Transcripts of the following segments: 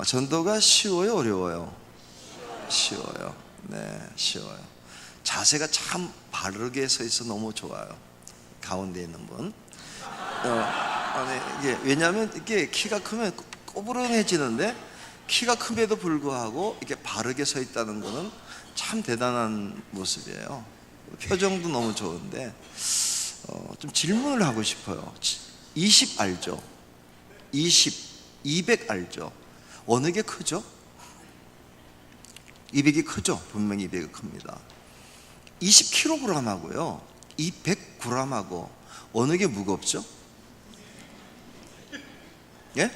전도가 쉬워요, 어려워요? 쉬워요. 네, 쉬워요. 자세가 참 바르게 서 있어 너무 좋아요. 가운데 있는 분. 이게 왜냐하면 이게 키가 크면 꼬부랑해지는데, 키가 큼에도 불구하고 이렇게 바르게 서 있다는 것은 참 대단한 모습이에요. 표정도 너무 좋은데, 좀 질문을 하고 싶어요. 20 알죠? 20, 200 알죠? 어느 게 크죠? 200이 크죠? 분명히 200이 큽니다. 20kg 하고요 200g 하고 어느 게 무겁죠? 예?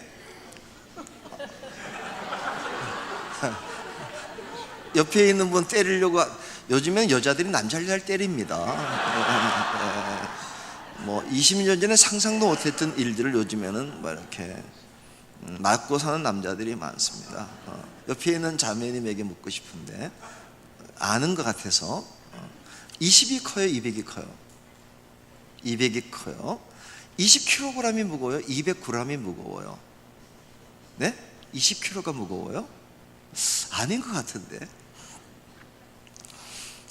옆에 있는 분 때리려고 요즘엔 여자들이 남자를 잘 때립니다. 뭐 20년 전에 상상도 못했던 일들을 요즘에는 뭐 이렇게 맞고 사는 남자들이 많습니다. 옆에 있는 자매님에게 묻고 싶은데, 아는 것 같아서 20이 커요, 200이 커요? 200이 커요. 20kg이 무거워요, 200g이 무거워요? 네? 20kg가 무거워요? 아닌 것 같은데.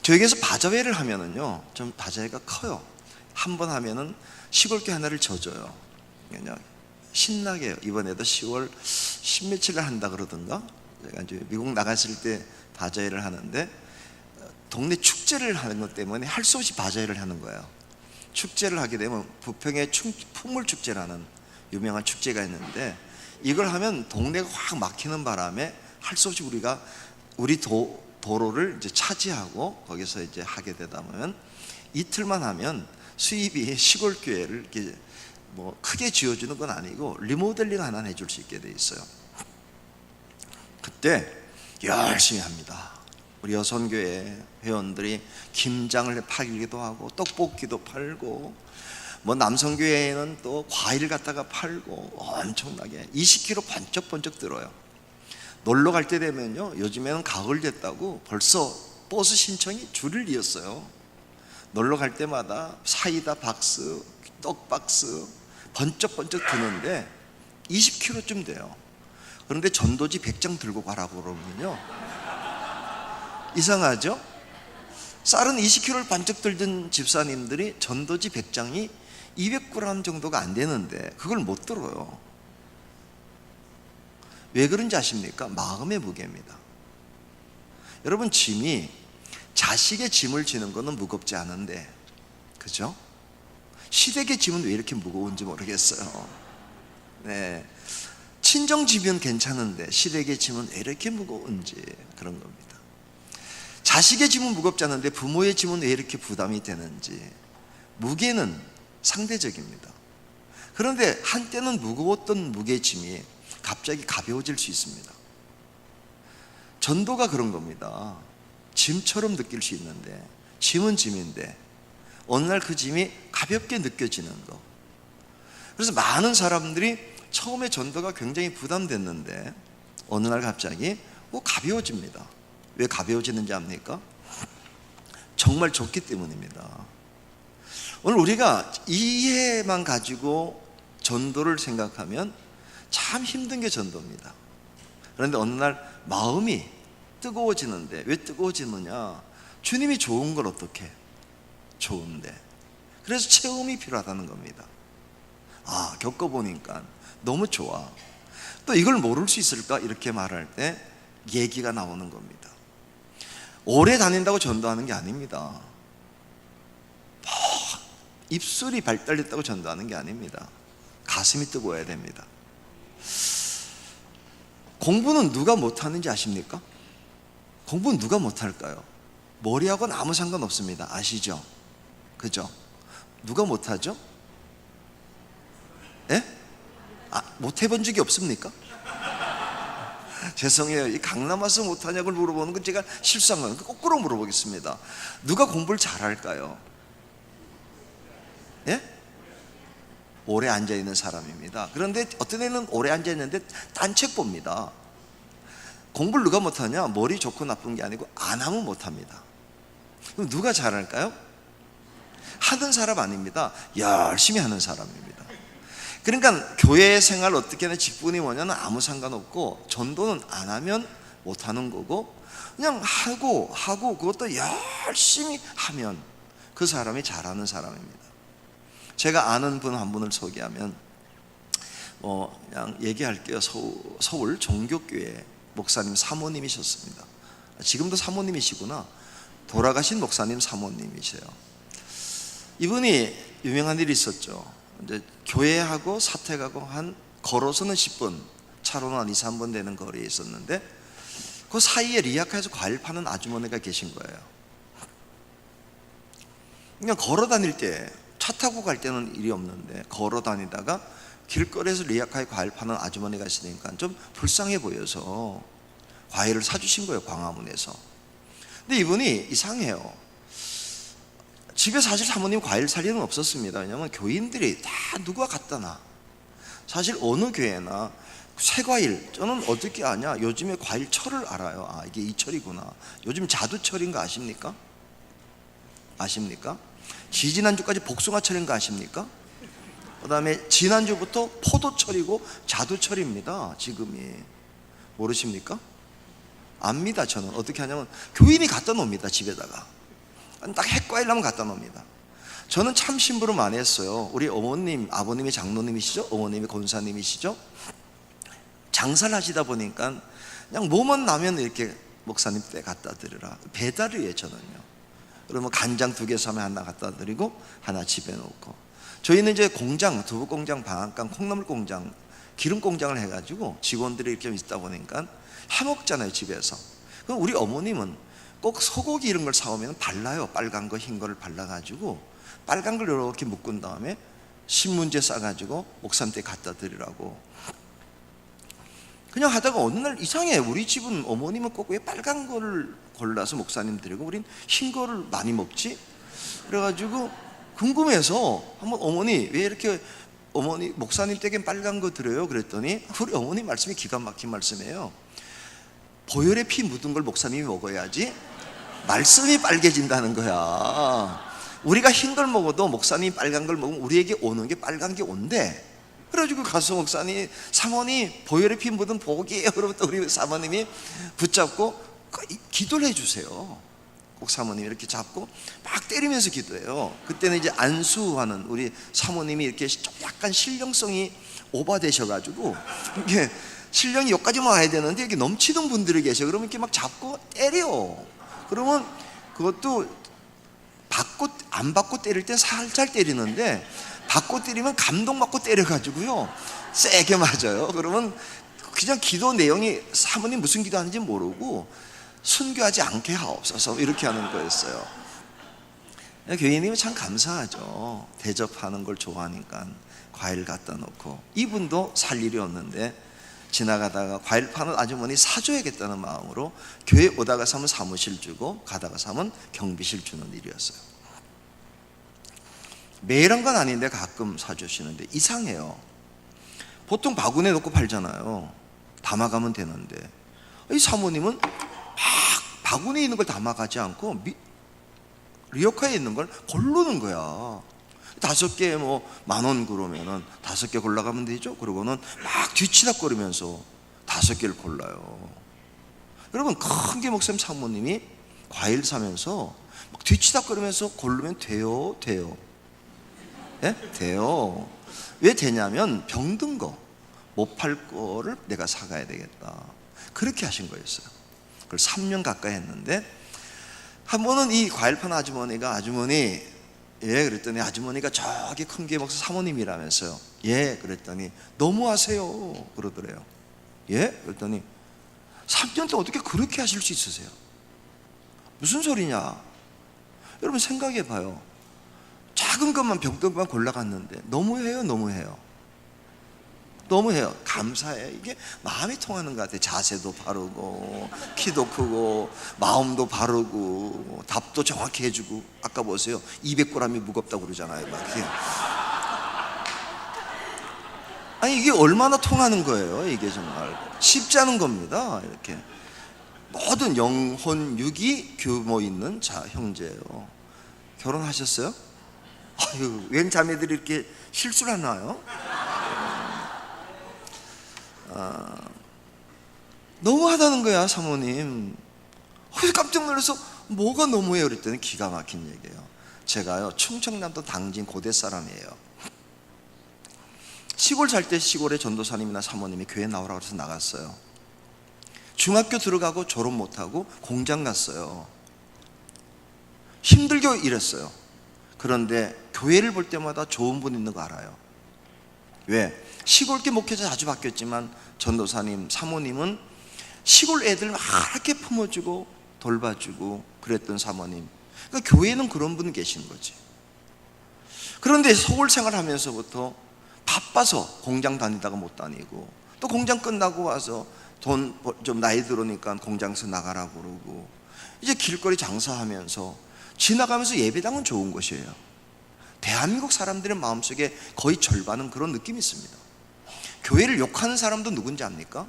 저에게서 바자회를 하면은요, 좀 바자회가 커요. 한 번 하면은 시골교 하나를 져줘요. 그냥 신나게 이번에도 10월 10며칠을 한다 그러던가. 제가 이제 미국 나갔을 때 바자회를 하는데, 동네 축제를 하는 것 때문에 할 수 없이 바자회를 하는 거예요. 축제를 하게 되면 부평에 풍물축제라는 유명한 축제가 있는데, 이걸 하면 동네가 확 막히는 바람에 할 수 없이 우리 도로를 이제 차지하고 거기서 이제 하게 되다 보면, 이틀만 하면 수입이 시골 교회를 이렇게 뭐 크게 지어주는 건 아니고 리모델링 하나 해줄 수 있게 돼 있어요. 그때 열심히 합니다. 우리 여선교회 회원들이 김장을 팔기도 하고 떡볶이도 팔고, 뭐 남성교회에는 또 과일 갖다가 팔고, 엄청나게 20kg 번쩍번쩍 들어요. 놀러 갈 때 되면요, 요즘에는 가을 됐다고 벌써 버스 신청이 줄을 이었어요. 놀러 갈 때마다 사이다 박스, 떡 박스 번쩍번쩍 드는데 20kg쯤 돼요. 그런데 전도지 100장 들고 가라고 그러면요, 이상하죠? 쌀은 20kg를 반짝 들던 집사님들이 전도지 100장이 200g 정도가 안 되는데 그걸 못 들어요. 왜 그런지 아십니까? 마음의 무게입니다. 여러분, 짐이 자식의 짐을 지는 것은 무겁지 않은데, 그죠? 시댁의 짐은 왜 이렇게 무거운지 모르겠어요. 네, 친정 짐은 괜찮은데 시댁의 짐은 왜 이렇게 무거운지, 그런 겁니다. 자식의 짐은 무겁지 않은데 부모의 짐은 왜 이렇게 부담이 되는지, 무게는 상대적입니다. 그런데 한때는 무거웠던 무게짐이 갑자기 가벼워질 수 있습니다. 전도가 그런 겁니다. 짐처럼 느낄 수 있는데, 짐은 짐인데 어느 날 그 짐이 가볍게 느껴지는 거. 그래서 많은 사람들이 처음에 전도가 굉장히 부담됐는데 어느 날 갑자기 가벼워집니다. 왜 가벼워지는지 압니까? 정말 좋기 때문입니다. 오늘 우리가 이해만 가지고 전도를 생각하면 참 힘든 게 전도입니다. 그런데 어느 날 마음이 뜨거워지는데, 왜 뜨거워지느냐? 주님이 좋은 걸 어떻게? 좋은데. 그래서 체험이 필요하다는 겁니다. 겪어보니까 너무 좋아. 또 이걸 모를 수 있을까? 이렇게 말할 때 얘기가 나오는 겁니다. 오래 다닌다고 전도하는 게 아닙니다. 입술이 발달됐다고 전도하는 게 아닙니다. 가슴이 뜨거워야 됩니다. 공부는 누가 못하는지 아십니까? 공부는 누가 못할까요? 머리하고는 아무 상관없습니다. 아시죠? 그죠? 누가 못하죠? 예? 못해본 적이 없습니까? 죄송해요. 이 강남 와서 못하냐고 물어보는 건 제가 실수한 거예요. 거꾸로 물어보겠습니다. 누가 공부를 잘할까요? 예? 오래 앉아있는 사람입니다. 그런데 어떤 애는 오래 앉아있는데 딴 책 봅니다. 공부를 누가 못하냐? 머리 좋고 나쁜 게 아니고 안 하면 못합니다. 그럼 누가 잘할까요? 하는 사람 아닙니다. 열심히 하는 사람입니다. 그러니까 교회 생활 어떻게 하냐, 직분이 뭐냐는 아무 상관없고, 전도는 안 하면 못하는 거고, 그냥 하고 그것도 열심히 하면 그 사람이 잘하는 사람입니다. 제가 아는 분 한 분을 소개하면 그냥 얘기할게요. 서울 종교교회 목사님 사모님이셨습니다. 지금도 사모님이시구나. 돌아가신 목사님 사모님이세요. 이분이 유명한 일이 있었죠. 이제 교회하고 사택하고 한 걸어서는 10분, 차로는 한 2, 3분 되는 거리에 있었는데, 그 사이에 리아카에서 과일 파는 아주머니가 계신 거예요. 그냥 걸어 다닐 때, 차 타고 갈 때는 일이 없는데 걸어 다니다가 길거리에서 리아카에 과일 파는 아주머니가 있으니까 좀 불쌍해 보여서 과일을 사주신 거예요, 광화문에서. 근데 이분이 이상해요. 집에 사실 사모님 과일 살 일은 없었습니다. 왜냐하면 교인들이 다 누가 갖다 놔. 사실 어느 교회나 새과일, 저는 어떻게 아냐, 요즘에 과일철을 알아요. 아, 이게 이 철이구나. 요즘 자두철인 거 아십니까? 아십니까? 지지난주까지 복숭아철인 거 아십니까? 그 다음에 지난주부터 포도철이고 자두철입니다. 지금이. 모르십니까? 압니다. 저는 어떻게 하냐면 교인이 갖다 놓습니다. 집에다가 딱 핵과일 하면 갖다 놓습니다. 저는 참 심부름 많이 했어요. 우리 어머님, 아버님이 장로님이시죠? 어머님이 권사님이시죠? 장사를 하시다 보니까 그냥 뭐만 나면 이렇게 목사님 때 갖다 드리라. 배달을 해요, 저는요. 그러면 간장 2개 사면 하나 갖다 드리고 하나 집에 놓고, 저희는 이제 공장, 두부 공장, 방앗간, 콩나물 공장, 기름 공장을 해가지고 직원들이 이렇게 있다 보니까 해먹잖아요, 집에서. 그럼 우리 어머님은 꼭 소고기 이런 걸 사오면 발라요. 빨간 거, 흰 거를 발라가지고 빨간 걸 이렇게 묶은 다음에 신문지에 싸가지고 목사님께 갖다 드리라고. 그냥 하다가 어느 날 이상해. 우리 집은 어머님은 꼭 왜 빨간 거를 골라서 목사님 드리고 우린 흰 거를 많이 먹지? 그래가지고 궁금해서 한번 어머니 왜 이렇게 어머니 목사님 댁엔 빨간 거 드려요? 그랬더니 우리 어머니 말씀이 기가 막힌 말씀이에요. 보혈의 피 묻은 걸 목사님이 먹어야지 말씀이 빨개진다는 거야. 우리가 흰 걸 먹어도 목사님이 빨간 걸 먹으면 우리에게 오는 게 빨간 게 온대. 그래가지고 가서 목사님, 사모님 보혈의 피 묻은 복이에요. 그러면 또 우리 사모님이 붙잡고 기도를 해주세요. 꼭 사모님이 이렇게 잡고 막 때리면서 기도해요. 그때는 이제 안수하는 우리 사모님이 이렇게 좀 약간 신령성이 오버되셔가지고 이게 신령이 여기까지만 와야 되는데 이렇게 넘치는 분들이 계셔. 그러면 이렇게 막 잡고 때려. 그러면 그것도 받고 안 받고 때릴 때 살살 때리는데 받고 때리면 감동받고 때려가지고요 세게 맞아요. 그러면 그냥 기도 내용이 사모님 무슨 기도하는지 모르고 순교하지 않게 하옵소서 이렇게 하는 거였어요. 교인님이 참 감사하죠. 대접하는 걸 좋아하니까 과일 갖다 놓고. 이분도 살 일이 없는데 지나가다가 과일 파는 아주머니 사줘야겠다는 마음으로 교회 오다가 사면 사무실 주고 가다가 사면 경비실 주는 일이었어요. 매일 한 건 아닌데 가끔 사주시는데 이상해요. 보통 바구니에 넣고 팔잖아요. 담아가면 되는데 이 사모님은 막 바구니에 있는 걸 담아가지 않고 리어카에 있는 걸 고르는 거야. 5개 뭐 10,000원 그러면은 5개 골라가면 되죠. 그러고는 막 뒤치다거리면서 5개를 골라요. 여러분, 큰 게 목사님 사모님이 과일 사면서 막 뒤치다거리면서 고르면 돼요? 네? 돼요. 왜 되냐면 병든 거, 못 팔 거를 내가 사가야 되겠다. 그렇게 하신 거였어요. 그걸 3년 가까이 했는데 한 번은 이 과일 파는 아주머니가 아주머니 예 그랬더니 아주머니가 저기 큰 게 목사 사모님이라면서요. 예 그랬더니 너무하세요 그러더래요. 예 그랬더니 3년 동안 어떻게 그렇게 하실 수 있으세요? 무슨 소리냐? 여러분 생각해 봐요. 작은 것만 병든 것만 골라갔는데 너무해요. 감사해. 이게 마음이 통하는 것 같아요. 자세도 바르고 키도 크고 마음도 바르고 답도 정확히 해주고. 아까 보세요 200g이 무겁다고 그러잖아요. 막 이렇게. 아니 이게 얼마나 통하는 거예요. 이게 정말 쉽지 않은 겁니다. 이렇게 모든 영혼 육이 규모 있는 형제예요. 결혼하셨어요? 아유, 웬 자매들이 이렇게 실수를 하나요? 너무하다는 거야 사모님. 그래서 깜짝 놀라서 뭐가 너무해요 그랬더니 기가 막힌 얘기예요. 제가요 충청남도 당진 고대 사람이에요. 시골 살 때 시골에 전도사님이나 사모님이 교회 나오라고 해서 나갔어요. 중학교 들어가고 졸업 못하고 공장 갔어요. 힘들게 일했어요. 그런데 교회를 볼 때마다 좋은 분 있는 거 알아요. 왜? 시골 계 목회자 자주 바뀌었지만 전도사님, 사모님은 시골 애들 막 이렇게 품어주고 돌봐주고 그랬던 사모님. 그러니까 교회에는 그런 분 계신 거지. 그런데 서울 생활하면서부터 바빠서 공장 다니다가 못 다니고, 또 공장 끝나고 와서 돈 좀 나이 들으니까 공장에서 나가라고 그러고, 이제 길거리 장사하면서 지나가면서 예배당은 좋은 곳이에요. 대한민국 사람들의 마음속에 거의 절반은 그런 느낌이 있습니다. 교회를 욕하는 사람도 누군지 압니까?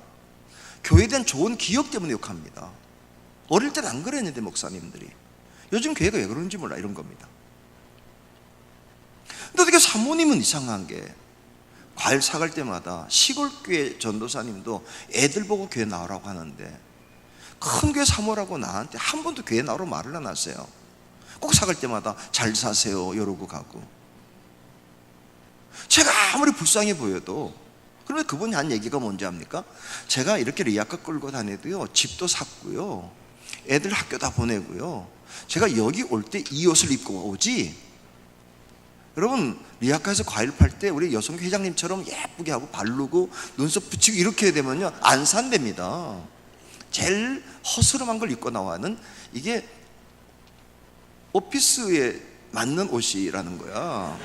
교회에 대한 좋은 기억 때문에 욕합니다. 어릴 땐 안 그랬는데 목사님들이. 요즘 교회가 왜 그런지 몰라 이런 겁니다. 근데 어떻게 사모님은 이상한 게 과일 사갈 때마다 시골 교회 전도사님도 애들 보고 교회 나오라고 하는데 큰 교회 사모라고 나한테 한 번도 교회 나오라고 말을 안 하세요. 꼭 사갈 때마다 잘 사세요 이러고 가고. 제가 아무리 불쌍해 보여도, 그러면 그분이 한 얘기가 뭔지 압니까? 제가 이렇게 리아카 끌고 다니도요 집도 샀고요 애들 학교 다 보내고요 제가 여기 올 때 이 옷을 입고 오지, 여러분 리아카에서 과일 팔 때 우리 여성 회장님처럼 예쁘게 하고 바르고 눈썹 붙이고 이렇게 되면요 안 산답니다. 제일 허스름한 걸 입고 나와는 이게 오피스에 맞는 옷이라는 거야.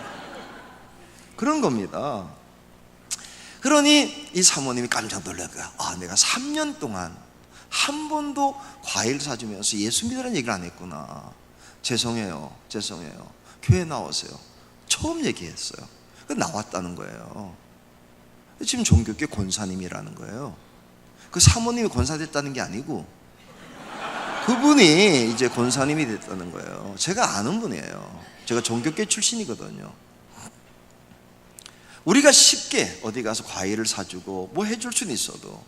그런 겁니다. 그러니 이 사모님이 깜짝 놀랄 거야. 아, 내가 3년 동안 한 번도 과일 사주면서 예수 믿으라는 얘기를 안 했구나. 죄송해요. 교회 나오세요. 처음 얘기했어요. 나왔다는 거예요. 지금 종교계 권사님이라는 거예요. 그 사모님이 권사 됐다는 게 아니고 그분이 이제 권사님이 됐다는 거예요. 제가 아는 분이에요. 제가 종교계 출신이거든요. 우리가 쉽게 어디 가서 과일을 사주고 뭐 해줄 수는 있어도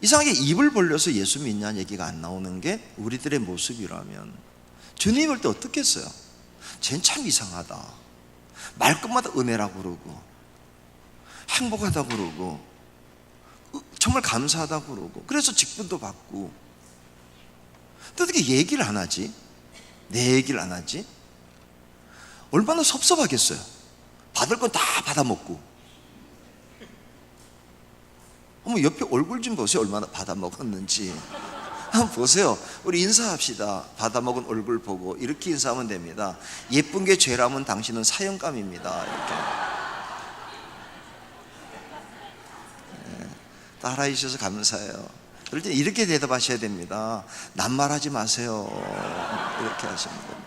이상하게 입을 벌려서 예수 믿냐는 얘기가 안 나오는 게 우리들의 모습이라면 주님 볼 때 어떻겠어요? 쟤는 참 이상하다. 말끝마다 은혜라고 그러고 행복하다고 그러고 정말 감사하다고 그러고 그래서 직분도 받고, 또 어떻게 얘기를 안 하지? 내 얘기를 안 하지? 얼마나 섭섭하겠어요. 받을 건 다 받아먹고. 어머, 옆에 얼굴 좀 보세요. 얼마나 받아먹었는지 한번 보세요. 우리 인사합시다. 받아먹은 얼굴 보고 이렇게 인사하면 됩니다. 예쁜 게 죄라면 당신은 사형감입니다. 이렇게. 네, 따라해 주셔서 감사해요. 그럴 때 이렇게 대답하셔야 됩니다. 낱말하지 마세요. 이렇게 하시면 됩니다.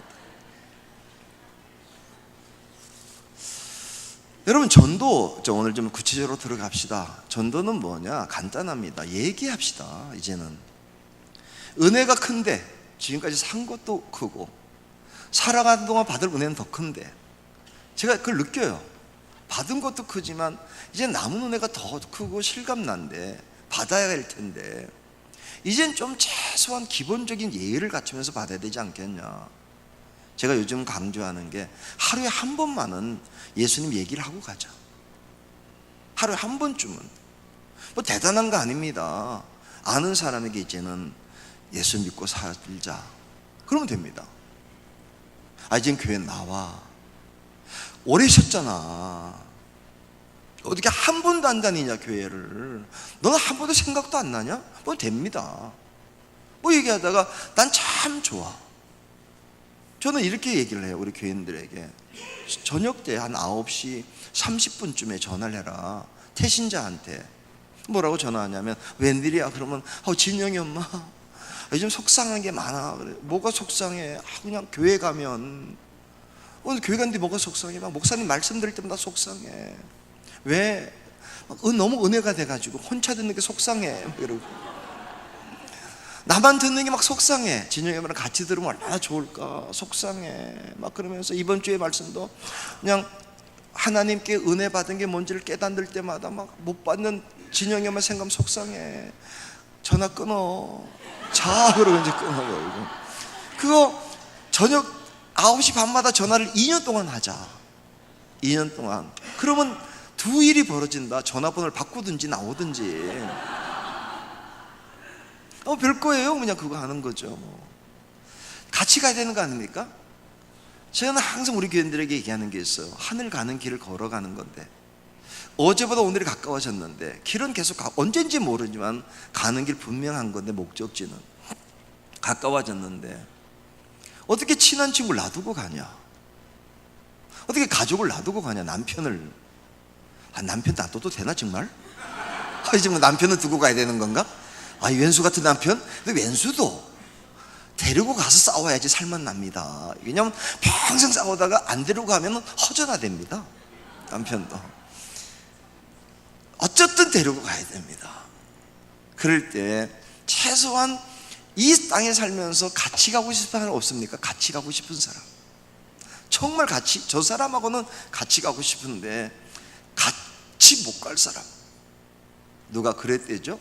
여러분, 전도 오늘 좀 구체적으로 들어갑시다. 전도는 뭐냐? 간단합니다. 얘기합시다. 이제는 은혜가 큰데 지금까지 산 것도 크고 살아가는 동안 받을 은혜는 더 큰데, 제가 그걸 느껴요. 받은 것도 크지만 이제 남은 은혜가 더 크고 실감난데 받아야 할 텐데, 이젠 좀 최소한 기본적인 예의를 갖추면서 받아야 되지 않겠냐. 제가 요즘 강조하는 게 하루에 한 번만은 예수님 얘기를 하고 가자. 하루에 한 번쯤은. 뭐 대단한 거 아닙니다. 아는 사람에게 이제는 예수 믿고 살자. 그러면 됩니다. 아, 이젠 교회 나와. 오래 쉬었잖아. 어떻게 한 번도 안 다니냐 교회를. 너는 한 번도 생각도 안 나냐? 뭐 됩니다. 뭐 얘기하다가 난 참 좋아. 저는 이렇게 얘기를 해요. 우리 교인들에게 저녁 때 한 9시 30분쯤에 전화를 해라. 태신자한테. 뭐라고 전화하냐면 웬일이야? 그러면 진영이 엄마 요즘 속상한 게 많아. 그래. 뭐가 속상해? 그냥 교회 가면. 오늘 교회 갔는데 뭐가 속상해? 막 목사님 말씀 들을 때마다 속상해. 왜? 너무 은혜가 돼가지고 혼자 듣는 게 속상해. 이러고. 나만 듣는 게 막 속상해. 진영이 엄마랑 같이 들으면 얼마나 좋을까. 속상해. 막 그러면서 이번 주에 말씀도 그냥 하나님께 은혜 받은 게 뭔지를 깨닫을 때마다 막 못 받는 진영이 엄마 생각하면 속상해. 전화 끊어. 자, 그러고 이제 끊어버리고. 그거 저녁 9시 반마다 전화를 2년 동안 하자. 2년 동안. 그러면 두 일이 벌어진다. 전화번호를 바꾸든지 나오든지. 별거예요. 그냥 그거 하는 거죠. 같이 가야 되는 거 아닙니까? 저는 항상 우리 교인들에게 얘기하는 게 있어요. 하늘 가는 길을 걸어가는 건데, 어제보다 오늘이 가까워졌는데, 길은 계속 언젠지 모르지만 가는 길 분명한 건데, 목적지는 가까워졌는데 어떻게 친한 친구를 놔두고 가냐? 어떻게 가족을 놔두고 가냐? 남편을. 남편 놔둬도 되나 정말? 정말 남편은 두고 가야 되는 건가? 왼수 같은 남편? 근데 왼수도 데리고 가서 싸워야지 살만납니다. 왜냐하면 평생 싸우다가 안 데리고 가면 허전화됩니다. 남편도 어쨌든 데리고 가야 됩니다. 그럴 때 최소한 이 땅에 살면서 같이 가고 싶은 사람 없습니까? 같이 가고 싶은 사람, 정말 같이, 저 사람하고는 같이 가고 싶은데 같이 못 갈 사람. 누가 그랬대죠?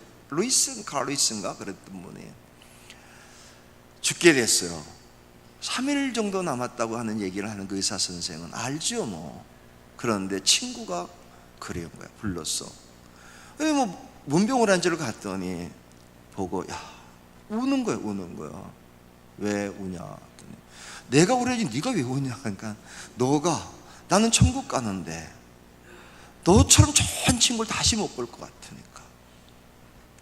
카루이스인가 그랬던 분이 죽게 됐어요. 3일 정도 남았다고 하는 얘기를 하는 그 의사 선생은 알죠 뭐. 그런데 친구가 그래요 거야. 불렀어. 문병을 앉으러 갔더니 보고 우는 거야. 왜 우냐 했더니, 내가 울어야지 네가 왜 우냐. 그러니까 나는 천국 가는데 너처럼 좋은 친구를 다시 못 볼 것 같으니까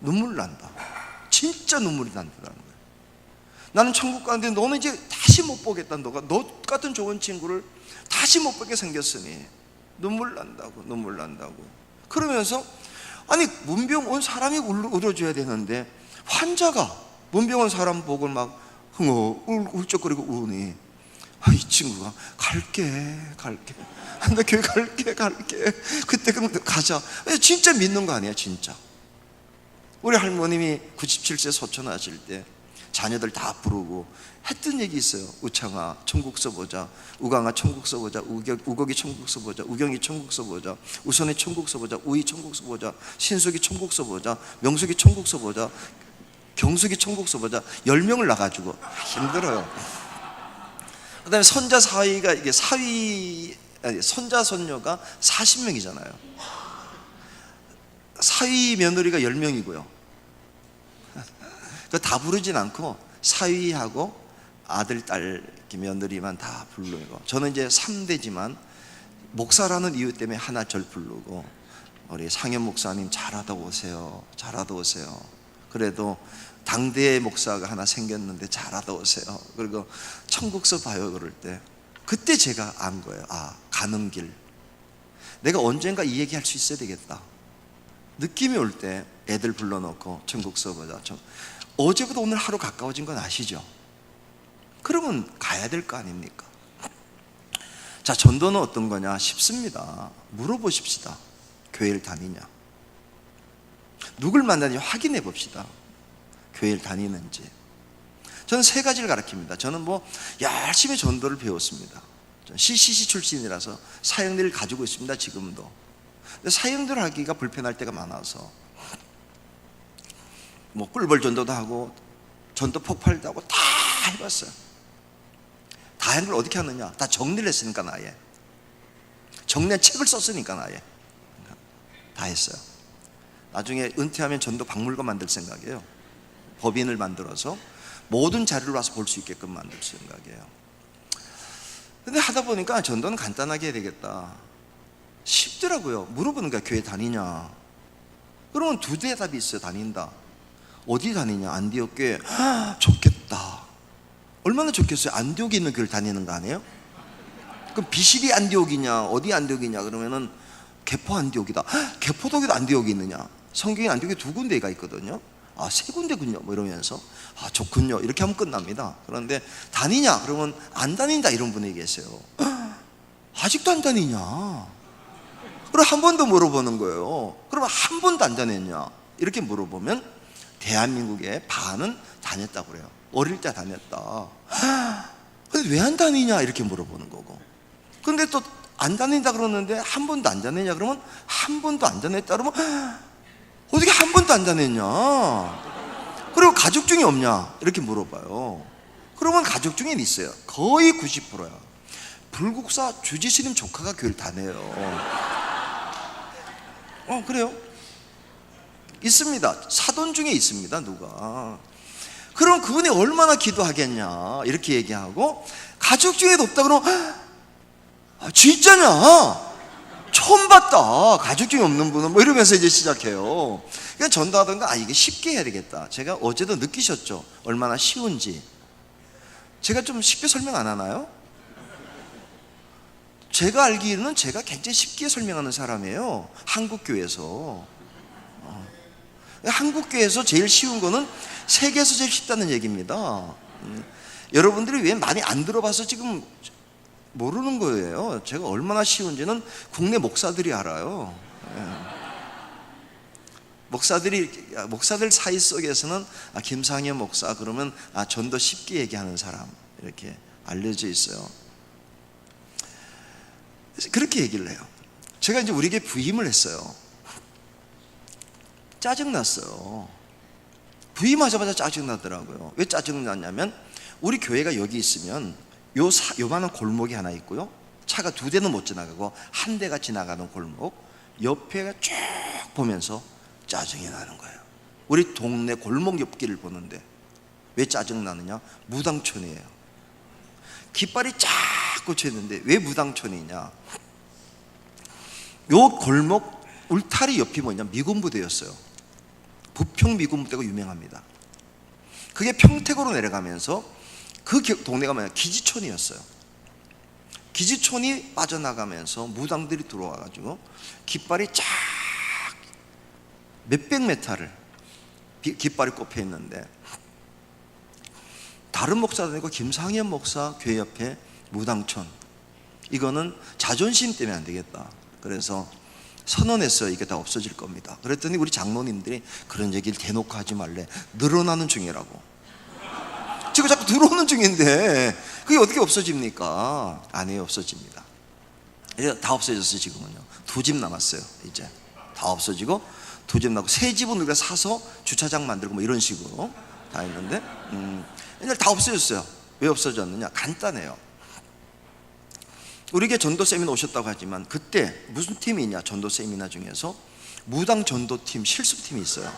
눈물 난다. 진짜 눈물이 난다는 거야. 나는 천국 가는데 너는 이제 다시 못 보겠다. 너 같은 좋은 친구를 다시 못 보게 생겼으니 눈물 난다고. 그러면서 문병 온 사람이 울어줘야 되는데 환자가 문병 온 사람 보고 막 울적거리고 우니 이 친구가 갈게 나 교회 갈게 그때 그럼 가자. 진짜 믿는 거 아니야 진짜. 우리 할머님이 97세 소천하실 때 자녀들 다 부르고 했던 얘기 있어요. 우창아 천국서 보자, 우강아 천국서 보자, 우곡이 천국서 보자, 우경이 천국서 보자, 우선이 천국서 보자, 우이 천국서 보자, 신숙이 천국서 보자, 명숙이 천국서 보자, 경숙이 천국서 보자. 10명을 놔가지고 힘들어요. 그 다음에 손자 사위가 손자 손녀가 40명이잖아요 사위 며느리가 10명이고요 다 부르진 않고 사위하고 아들, 딸, 며느리만 다 부르고, 저는 이제 3대지만 목사라는 이유 때문에 하나 절 부르고, 우리 상현 목사님 잘하다 오세요. 그래도 당대의 목사가 하나 생겼는데 잘하다 오세요. 그리고 천국서 봐요. 그럴 때 그때 제가 안 거예요. 가는 길, 내가 언젠가 이 얘기 할 수 있어야 되겠다. 느낌이 올 때 애들 불러놓고 천국서 보자. 어제보다 오늘 하루 가까워진 건 아시죠? 그러면 가야 될 거 아닙니까? 자, 전도는 어떤 거냐? 쉽습니다. 물어보십시다. 교회를 다니냐? 누굴 만나는지 확인해 봅시다. 교회를 다니는지. 저는 3가지를 가르칩니다. 저는 열심히 전도를 배웠습니다. 저는 CCC 출신이라서 사형들을 가지고 있습니다. 지금도. 근데 사형들 하기가 불편할 때가 많아서 꿀벌 전도도 하고 전도 폭발도 하고 다 해봤어요. 다 한 걸 어떻게 하느냐? 다 정리를 했으니까. 아예 정리한 책을 썼으니까. 아예 다 했어요. 나중에 은퇴하면 전도 박물관 만들 생각이에요. 법인을 만들어서 모든 자료를 와서 볼 수 있게끔 만들 생각이에요. 근데 하다 보니까 전도는 간단하게 해야 되겠다. 쉽더라고요. 물어보는 거야. 교회 다니냐? 그러면 2 대답이 있어요. 다닌다. 어디 다니냐? 안디옥 교회. 좋겠다. 얼마나 좋겠어요. 안디옥에 있는 교회를 다니는 거 아니에요? 그럼 비실이 안디옥이냐 어디 안디옥이냐 그러면은 개포 안디옥이다. 개포동에도 안디옥이 있느냐? 성경에 안디옥에 2군데가 있거든요. 3군데군요. 이러면서 좋군요. 이렇게 하면 끝납니다. 그런데 다니냐? 그러면 안 다닌다 이런 분이 계세요. 아직도 안 다니냐? 그럼 한 번 더 물어보는 거예요. 그러면 한 번도 안 다녔냐? 이렇게 물어보면 대한민국의 반은 다녔다고 그래요. 어릴 때 다녔다. 근데 왜 안 다니냐? 이렇게 물어보는 거고. 근데 또 안 다닌다 그러는데 한 번도 안 다니냐? 그러면 한 번도 안 다녔다 그러면 어떻게 한 번도 안 다녔냐? 그리고 가족 중에 없냐? 이렇게 물어봐요. 그러면 가족 중에 있어요. 거의 90%야. 불국사 주지스님 조카가 교회를 다녀요. 그래요? 있습니다. 사돈 중에 있습니다. 누가. 그럼 그분이 얼마나 기도하겠냐 이렇게 얘기하고, 가족 중에도 없다 그러면 진짜냐? 처음 봤다. 가족 중에 없는 분은 뭐 이러면서 이제 시작해요. 그냥 전도하던가 이게 쉽게 해야 되겠다. 제가 어제도 느끼셨죠? 얼마나 쉬운지. 제가 좀 쉽게 설명 안 하나요? 제가 알기로는 제가 굉장히 쉽게 설명하는 사람이에요. 한국교회에서. 한국교회에서 제일 쉬운 거는 세계에서 제일 쉽다는 얘기입니다. 여러분들이 왜 많이 안 들어봐서 지금 모르는 거예요. 제가 얼마나 쉬운지는 국내 목사들이 알아요. 목사들 사이 속에서는 김상현 목사 그러면 전도 쉽게 얘기하는 사람 이렇게 알려져 있어요. 그렇게 얘기를 해요. 제가 이제 우리에게 부임을 했어요. 짜증났어요. 부임하자마자 짜증나더라고요. 왜 짜증났냐면, 우리 교회가 여기 있으면 요만한 골목이 하나 있고요, 차가 2대는 못 지나가고 1대가 지나가는 골목, 옆에가 쭉 보면서 짜증이 나는 거예요. 우리 동네 골목 옆길을 보는데 왜 짜증나느냐? 무당촌이에요. 깃발이 쫙 꽂혀 있는데 왜 무당촌이냐? 요 골목 울타리 옆이 뭐냐? 미군부대였어요. 부평 미군부대가 유명합니다. 그게 평택으로 내려가면서 그 동네가 뭐냐? 기지촌이었어요. 기지촌이 빠져나가면서 무당들이 들어와가지고 깃발이 쫙 몇백 메타를 깃발이 꼽혀 있는데, 다른 목사도 아니고 김상현 목사 교회 옆에 무당촌, 이거는 자존심 때문에 안 되겠다. 그래서 선언했어요. 이게 다 없어질 겁니다. 그랬더니 우리 장로님들이 그런 얘기를 대놓고 하지 말래. 늘어나는 중이라고. 지금 자꾸 들어오는 중인데 그게 어떻게 없어집니까? 안 해요. 없어집니다. 이제 다 없어졌어요. 지금은요. 2집 남았어요. 이제 다 없어지고 2집 남고, 3집은 우리가 사서 주차장 만들고 뭐 이런 식으로 다 했는데 이제 다 없어졌어요. 왜 없어졌느냐? 간단해요. 우리에게 전도 세미나 오셨다고 하지만, 그때 무슨 팀이 있냐? 전도 세미나 중에서 무당 전도팀 실습팀이 있어요.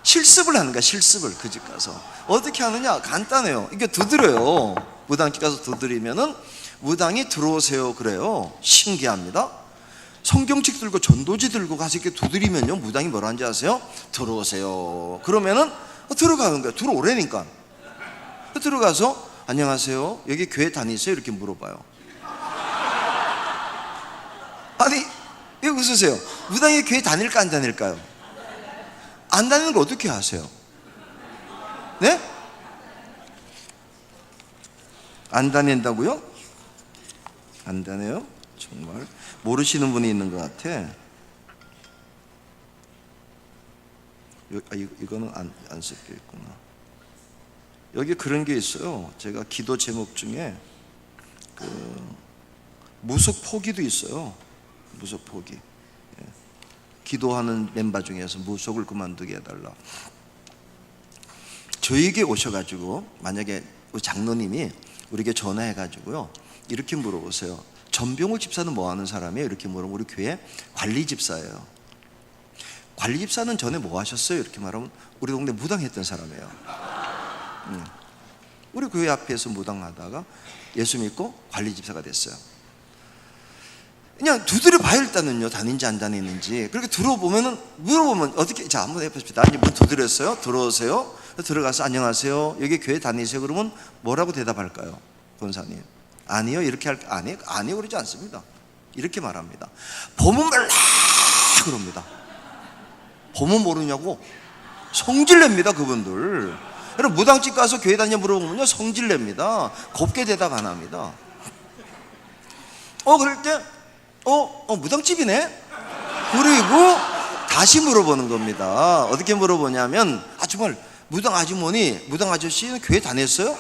실습을 하는 거야. 실습을 그 집 가서 어떻게 하느냐? 간단해요. 이게 두드려요. 무당집 가서 두드리면은 무당이 들어오세요 그래요. 신기합니다. 성경책 들고 전도지 들고 가서 이렇게 두드리면요, 무당이 뭐라 하는지 아세요? 들어오세요. 그러면은 들어가는 거야. 들어오라니까. 들어가서 안녕하세요, 여기 교회 다니세요? 이렇게 물어봐요. 아니, 왜 웃으세요? 무당이 교회 다닐까 안 다닐까요? 안 다니는 걸 어떻게 아세요? 네? 안 다닌다고요? 안 다녀요? 정말 모르시는 분이 있는 것 같아. 이거는 안 섞여 있구나. 여기 그런 게 있어요. 제가 기도 제목 중에 무속 포기도 있어요. 무속 포기. 기도하는 멤버 중에서 무속을 그만두게 해달라. 저에게 오셔가지고, 만약에 장로님이 우리에게 전화해가지고요, 이렇게 물어보세요. 전병욱 집사는 뭐 하는 사람이에요? 이렇게 물어보면 우리 교회 관리 집사예요. 관리 집사는 전에 뭐 하셨어요? 이렇게 말하면 우리 동네 무당했던 사람이에요. 우리 교회 앞에서 무당하다가 예수 믿고 관리 집사가 됐어요. 그냥 두드려 봐요. 일단은요, 다니는지 안 다니는지. 그렇게 들어보면은, 물어보면 어떻게, 자 한번 해보십시다. 이제 문 두드렸어요. 들어오세요. 들어가서 안녕하세요, 여기 교회 다니세요? 그러면 뭐라고 대답할까요? 권사님, 아니요 이렇게 아니요 그러지 않습니다. 이렇게 말합니다. 보면 몰라 그럽니다. 보면 모르냐고 성질냅니다. 그분들. 여러분, 무당집 가서 교회 다니냐 물어보면요, 성질냅니다. 곱게 대답 안 합니다. 그럴 때 무당집이네? 그리고 다시 물어보는 겁니다. 어떻게 물어보냐면, 정말 무당 아주머니, 무당 아저씨는 교회 다녔어요?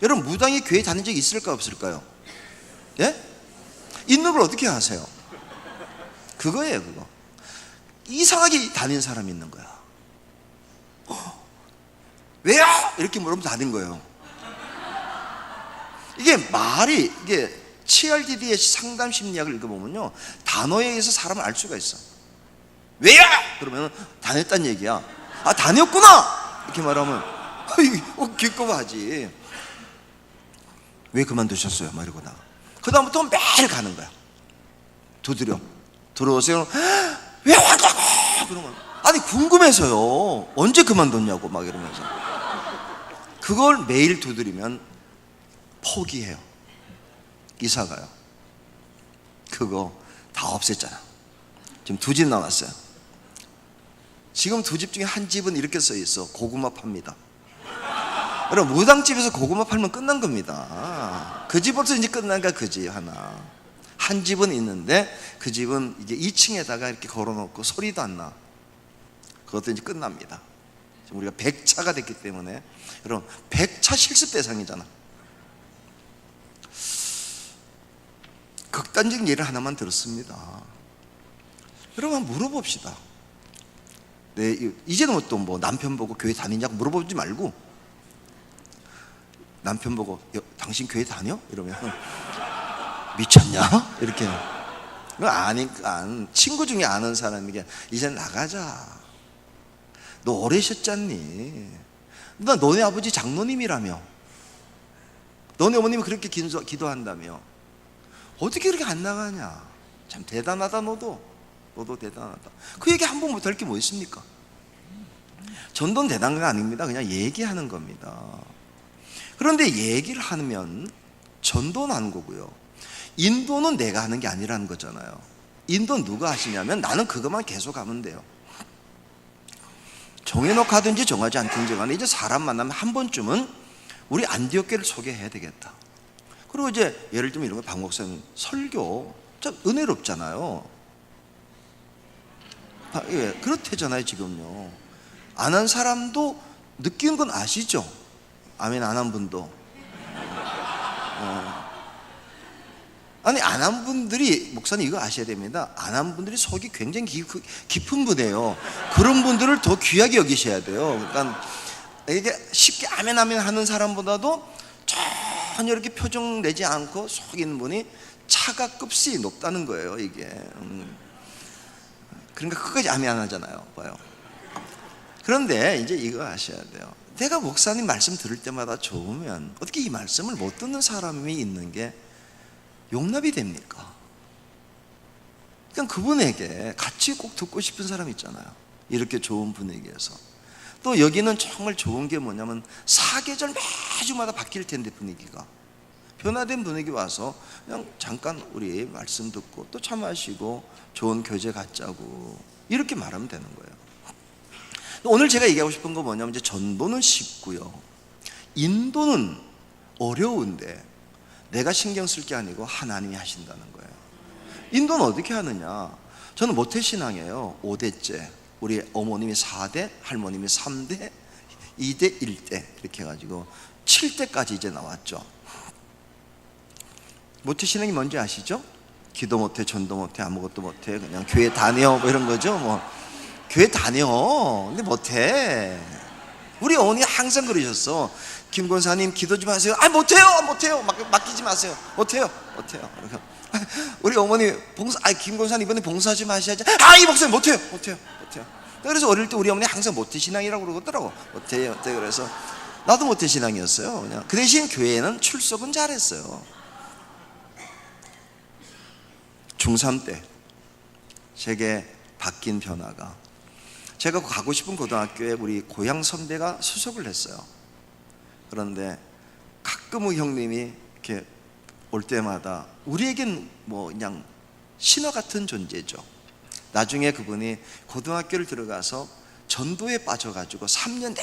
여러분, 무당이 교회 다닌 적이 있을까 없을까요? 예? 있는 걸 어떻게 아세요? 그거예요, 그거. 이상하게 다닌 사람이 있는 거야. 왜요? 이렇게 물으면 다닌 거예요. 이게 CRDD의 상담 심리학을 읽어보면요, 단어에 의해서 사람을 알 수가 있어. 왜요? 그러면 다녔단 얘기야. 아, 다녔구나! 이렇게 말하면 기꺼워하지. 왜 그만두셨어요? 막 이러고 나가. 그 다음부터 매일 가는 거야. 두드려. 들어오세요. 왜 왔다고? 그러면 아니 궁금해서요. 언제 그만뒀냐고 막 이러면서. 그걸 매일 두드리면 포기해요. 이사가요. 그거 다 없앴잖아. 지금 2집 남았어요. 지금 2집 중에 한 집은 이렇게 써 있어. 고구마 팝니다. 여러분, 무당집에서 고구마 팔면 끝난 겁니다. 그 집 벌써 이제 끝난가, 그 집 하나. 한 집은 있는데 그 집은 이게 2층에다가 이렇게 걸어놓고 소리도 안 나. 그것도 이제 끝납니다. 지금 우리가 100차가 됐기 때문에. 여러분, 100차 실습 대상이잖아. 극단적인 예를 하나만 들었습니다. 여러분, 한번 물어봅시다. 네, 이제는 또 뭐 남편 보고 교회 다니냐고 물어보지 말고, 남편 보고 당신 교회 다녀? 이러면 미쳤냐? 이렇게. 아니까 친구 중에 아는 사람에게 이제 나가자. 너 오래 쉬었잖니? 나 너네 아버지 장로님이라며. 너네 어머님이 그렇게 기도한다며. 어떻게 그렇게 안 나가냐? 참 대단하다. 너도 대단하다. 그 얘기 한 번 못할 게 뭐 있습니까? 전도는 대단한 거 아닙니다. 그냥 얘기하는 겁니다. 그런데 얘기를 하면 전도는 하는 거고요, 인도는 내가 하는 게 아니라는 거잖아요. 인도는 누가 하시냐면 나는 그것만 계속 하면 돼요. 정해놓고 하든지 정하지 않든지 간에 이제 사람 만나면 한 번쯤은 우리 안디옥교를 소개해야 되겠다. 그리고 이제 예를 들면 이런 거, 박 목사님 설교 참 은혜롭잖아요. 예, 그렇대잖아요. 지금요 안 한 사람도 느끼는 건 아시죠? 아멘. 안 한 분도. 아니, 안 한 분들이, 목사님 이거 아셔야 됩니다. 안 한 분들이 속이 굉장히 깊은 분이에요. 그런 분들을 더 귀하게 여기셔야 돼요. 그러니까 이게 쉽게 아멘 아멘 하는 사람보다도 전혀 이렇게 표정 내지 않고 속 있는 분이 차가급시 높다는 거예요, 이게. 그러니까 끝까지 아멘 안 하잖아요. 봐요. 그런데 이제 이거 아셔야 돼요. 내가 목사님 말씀 들을 때마다 좋으면 어떻게 이 말씀을 못 듣는 사람이 있는 게 용납이 됩니까? 그냥 그분에게 같이 꼭 듣고 싶은 사람 있잖아요. 이렇게 좋은 분위기에서. 또 여기는 정말 좋은 게 뭐냐면 사계절 매주마다 바뀔 텐데, 분위기가 변화된 분위기 와서 그냥 잠깐 우리 말씀 듣고 또 차 마시고 좋은 교제 갖자고 이렇게 말하면 되는 거예요. 오늘 제가 얘기하고 싶은 거 뭐냐면, 이제 전도는 쉽고요, 인도는 어려운데 내가 신경 쓸 게 아니고 하나님이 하신다는 거예요. 인도는 어떻게 하느냐? 저는 모태신앙이에요. 5대째. 우리 어머님이 4대, 할머님이 3대, 2대, 1대 이렇게 해가지고 7대까지 이제 나왔죠. 모태신앙이 뭔지 아시죠? 기도 못해, 전도 못해, 아무것도 못해, 그냥 교회 다녀 뭐 이런 거죠. 뭐 교회 다녀, 근데 못해. 우리 어머니 항상 그러셨어. 김 권사님 기도 좀 하세요. 아, 못해요. 맡기지 마세요. 못해요. 우리 어머니 김 권사님 이번에 봉사 좀 하셔야지. 이 목사님 못해요. 그래서 어릴 때 우리 어머니 항상 모태신앙이라고 그러더라고. 못해요. 그래서 나도 모태신앙이었어요. 그냥 그 대신 교회에는 출석은 잘했어요. 중3 때 제게 바뀐 변화가, 제가 가고 싶은 고등학교에 우리 고향 선배가 수석을 했어요. 그런데 가끔 형님이 이렇게 올 때마다 우리에겐 뭐 그냥 신화 같은 존재죠. 나중에 그분이 고등학교를 들어가서 전도에 빠져가지고 3년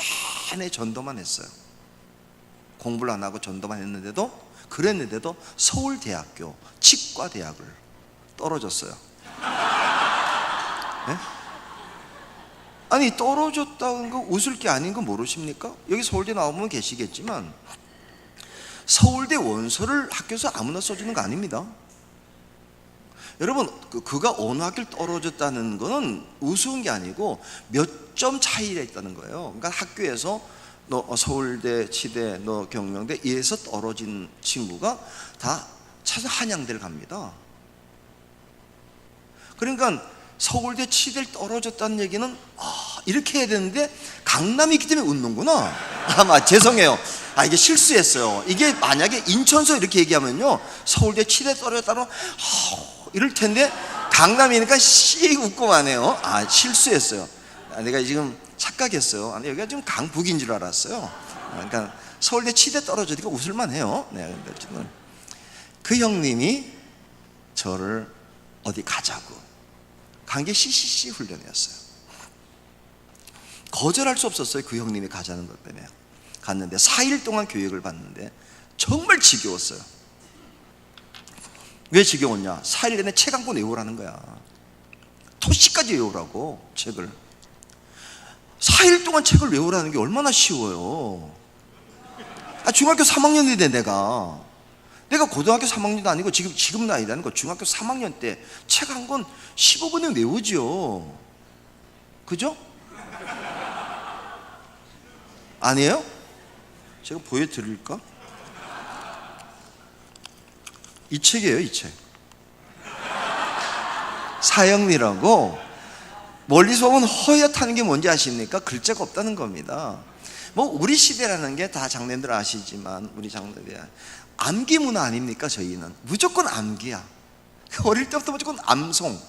내내 전도만 했어요. 공부를 안 하고 전도만 그랬는데도 서울대학교 치과대학을 떨어졌어요. 네? 아니, 떨어졌다는 거 웃을 게 아닌 거 모르십니까? 여기 서울대 나오면 계시겠지만 서울대 원서를 학교에서 아무나 써주는 거 아닙니다. 여러분, 그가 어느 학교를 떨어졌다는 거는 우스운 게 아니고 몇 점 차이가 있다는 거예요. 그러니까 학교에서 너 서울대, 치대, 너 경영대 이에서 떨어진 친구가 다 차서 한양대를 갑니다. 그러니까 서울대, 치대를 떨어졌다는 얘기는 이렇게 해야 되는데 강남이 있기 때문에 웃는구나. 죄송해요. 이게 실수했어요. 이게 만약에 인천서 이렇게 얘기하면요, 서울대, 치대 떨어졌다는 이럴 텐데 강남이니까 씩 웃고만 해요. 실수했어요. 내가 지금 착각했어요. 여기가 지금 강북인 줄 알았어요. 그러니까 서울대, 치대 떨어지니까 웃을만 해요. 그 형님이 저를 어디 가자고 간 게 CCC 훈련이었어요. 거절할 수 없었어요. 그 형님이 가자는 것 때문에 갔는데 4일 동안 교육을 받는데 정말 지겨웠어요. 왜 지겨웠냐? 4일 내내 책 한 권 외우라는 거야. 토시까지 외우라고, 책을. 4일 동안 책을 외우라는 게 얼마나 쉬워요. 중학교 3학년인데 내가 고등학교 3학년도 아니고 지금 나이라는 거 중학교 3학년 때 책 한 권 15분에 외우죠. 그죠? 아니에요? 제가 보여드릴까? 이 책이에요, 이 책. 사형리라고. 멀리서 보면 허옇다는 게 뭔지 아십니까? 글자가 없다는 겁니다. 우리 시대라는 게 다 장님들 아시지만, 우리 장님들이 암기 문화 아닙니까? 저희는 무조건 암기야. 어릴 때부터 무조건 암송.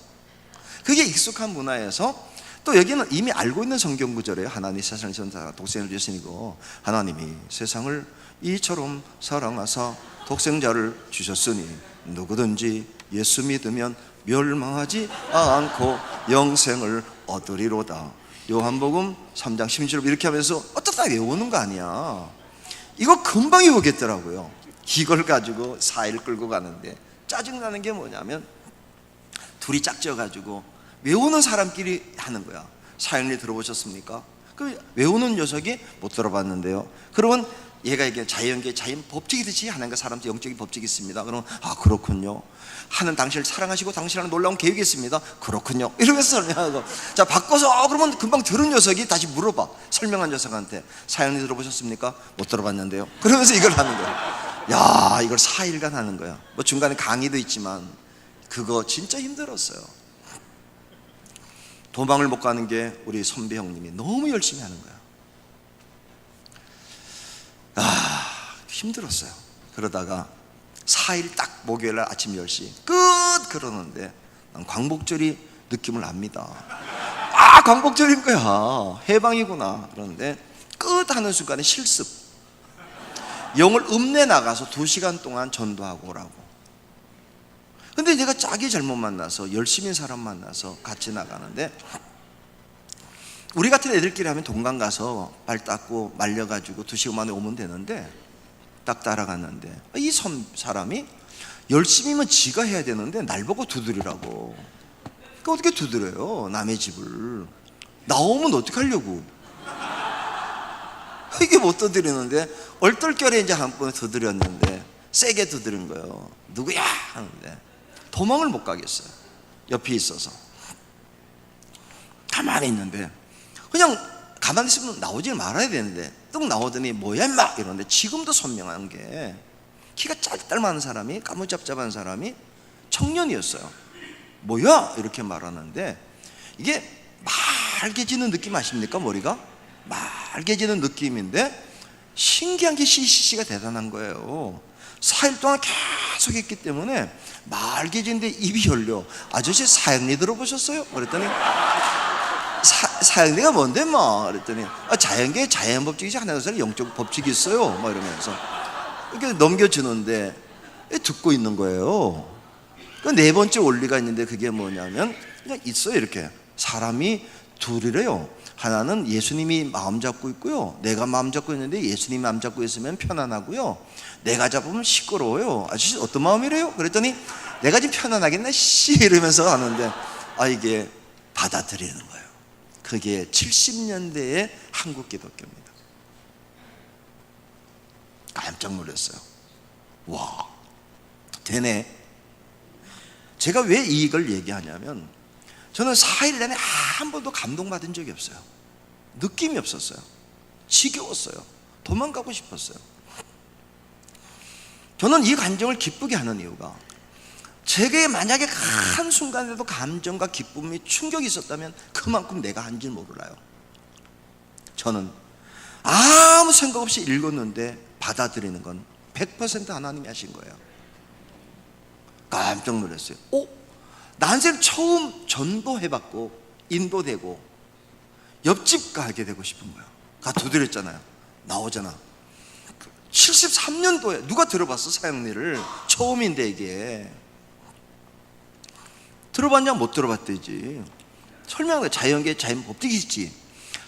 그게 익숙한 문화에서, 또 여기는 이미 알고 있는 성경 구절이에요. 하나님 세상을 독생을 주시니고 하나님이 세상을 이처럼 사랑하사 독생자를 주셨으니 누구든지 예수 믿으면 멸망하지 않고 영생을 얻으리로다. 요한복음 3장 16절 이렇게 하면서 어떻다 외우는 거 아니야. 이거 금방 외우겠더라고요. 이걸 가지고 4일 끌고 가는데 짜증나는 게 뭐냐면 둘이 짝지어가지고 외우는 사람끼리 하는 거야. 사형리 들어보셨습니까? 그 외우는 녀석이 못 들어봤는데요. 그러면 얘가 이게 자연계 자연 법칙이듯이 하나님과 사람도 영적인 법칙이 있습니다. 그러면 그렇군요. 하는 당신을 사랑하시고 당신하는 놀라운 계획이 있습니다. 그렇군요. 이러면서 설명하고, 자 바꿔서 그러면 금방 들은 녀석이 다시 물어봐. 설명한 녀석한테 사형리 들어보셨습니까? 못 들어봤는데요. 그러면서 이걸 하는 거야. 야, 이걸 4일간 하는 거야. 중간에 강의도 있지만 그거 진짜 힘들었어요. 도망을 못 가는 게 우리 선배 형님이 너무 열심히 하는 거야. 힘들었어요. 그러다가 4일 딱 목요일날 아침 10시 끝 그러는데 난 광복절이 느낌을 압니다. 광복절인 거야. 해방이구나. 그런데 끝 하는 순간에 실습. 영을 읍내 나가서 2시간 동안 전도하고 오라고. 근데 내가 짝이 잘못 만나서 열심히 사람 만나서 같이 나가는데, 우리 같은 애들끼리 하면 동강 가서 발 닦고 말려가지고 2시간 만에 오면 되는데 딱 따라갔는데 이 사람이 열심히면 지가 해야 되는데 날 보고 두드리라고. 그러니까 어떻게 두드려요? 남의 집을. 나오면 어떡하려고. 이게 못 두드리는데 얼떨결에 이제 한 번 두드렸는데 세게 두드린 거예요. 누구야? 하는데 도망을 못 가겠어요. 옆에 있어서. 가만히 있는데 그냥 가만히 있으면 나오지 말아야 되는데 뚝 나오더니 뭐야 임마 이러는데, 지금도 선명한 게 키가 짧달만한 사람이, 까무잡잡한 사람이 청년이었어요. 뭐야 이렇게 말하는데, 이게 맑아지는 느낌 아십니까? 머리가 맑아지는 느낌인데 신기한 게 CCC가 대단한 거예요. 4일 동안 계속 했기 때문에 맑아지는데 입이 열려. 아저씨 사형리 들어보셨어요? 그랬더니 사형리가 뭔데 뭐? 그랬더니 자연계에 자연법칙이지 하나님의 영적 법칙이 있어요. 뭐 이러면서 이렇게 넘겨주는데 듣고 있는 거예요. 그 4번째 원리가 있는데 그게 뭐냐면 그냥 있어요. 이렇게 사람이 둘이래요. 하나는 예수님이 마음 잡고 있고요, 내가 마음 잡고 있는데 예수님이 마음 잡고 있으면 편안하고요, 내가 잡으면 시끄러워요. 아저씨 어떤 마음이래요? 그랬더니 내가 지금 편안하겠네 씨 이러면서 하는데 이게 받아들이는 거예요. 그게 70년대의 한국 기독교입니다. 깜짝 놀랐어요. 와, 되네. 제가 왜 이걸 얘기하냐면, 저는 4일 내내 한 번도 감동받은 적이 없어요. 느낌이 없었어요. 지겨웠어요. 도망가고 싶었어요. 저는 이 감정을 기쁘게 하는 이유가, 제게 만약에 한순간에도 감정과 기쁨이 충격이 있었다면 그만큼 내가 한지 몰라요. 저는 아무 생각 없이 읽었는데 받아들이는 건 100% 하나님이 하신 거예요. 깜짝 놀랐어요. 난생 처음 전도해봤고 인도되고 옆집 가게 되고 싶은 거야. 두드렸잖아요. 나오잖아. 73년도에 누가 들어봤어? 사형리를 처음인데. 이게 들어봤냐? 못 들어봤대지. 설명해. 자연계 자연 법칙이 있지.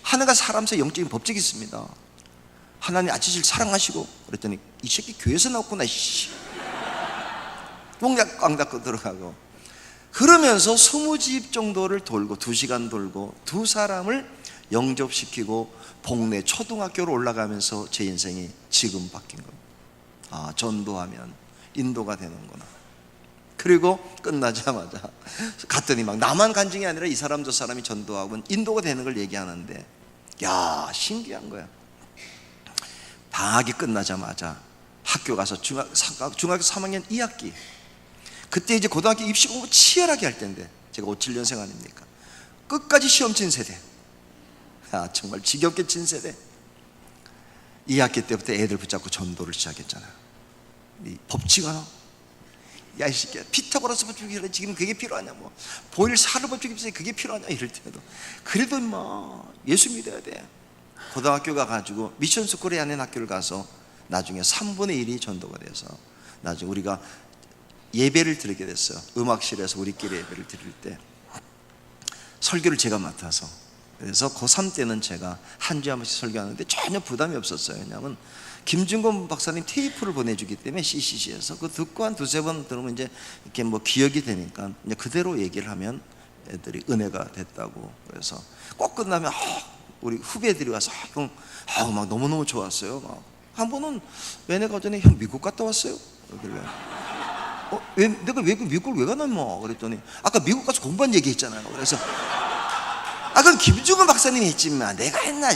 하나가 사람 사이 영적인 법칙이 있습니다. 하나님 아치를 사랑하시고. 그랬더니 이 새끼 교회에서 나왔구나. 뽕약 꽝 닦고 들어가고. 그러면서 20집 정도를 돌고 2시간 돌고 두 사람을 영접시키고 복내 초등학교로 올라가면서 제 인생이 지금 바뀐 겁니다. 전도하면 인도가 되는구나. 그리고 끝나자마자 갔더니 막 나만 간증이 아니라 이 사람 저 사람이 전도하고 인도가 되는 걸 얘기하는데, 야, 신기한 거야. 방학이 끝나자마자 학교 가서 중학교 3학년 2학기, 그때 이제 고등학교 입시 공부 치열하게 할 때인데, 제가 57년생 아닙니까? 끝까지 시험 친 세대. 정말 지겹게 친 세대. 2학기 때부터 애들 붙잡고 전도를 시작했잖아요. 이 법칙 하나, 야 이 새끼야, 피타고라스 법칙이 지금 그게 필요하냐, 뭐 보일 사르 법칙이 있어요, 그게 필요하냐, 이럴 때도 그래도 임마 예수 믿어야 돼. 고등학교 가가지고 미션 스쿨에 하는 학교를 가서 나중에 3분의 1이 전도가 돼서 나중에 우리가 예배를 드리게 됐어요. 음악실에서 우리끼리 예배를 드릴 때 설교를 제가 맡아서, 그래서 고3 때는 제가 한 주에 한 번씩 설교하는데 전혀 부담이 없었어요. 왜냐하면 김준건 박사님 테이프를 보내주기 때문에 CCC에서 그 듣고 한 2-3번 들으면 이제 이렇게 뭐 기억이 되니까 이제 그대로 얘기를 하면 애들이 은혜가 됐다고. 그래서 꼭 끝나면 우리 후배들이 와서 형, 막 너무너무 좋았어요. 막 한 번은 왜내가 전에 형 미국 갔다 왔어요? 그러길래 내가 왜 미국을 왜 가나 뭐 그랬더니 아까 미국 가서 공부한 얘기 했잖아요. 그래서 그건 김준건 박사님이 했지만 내가 했나.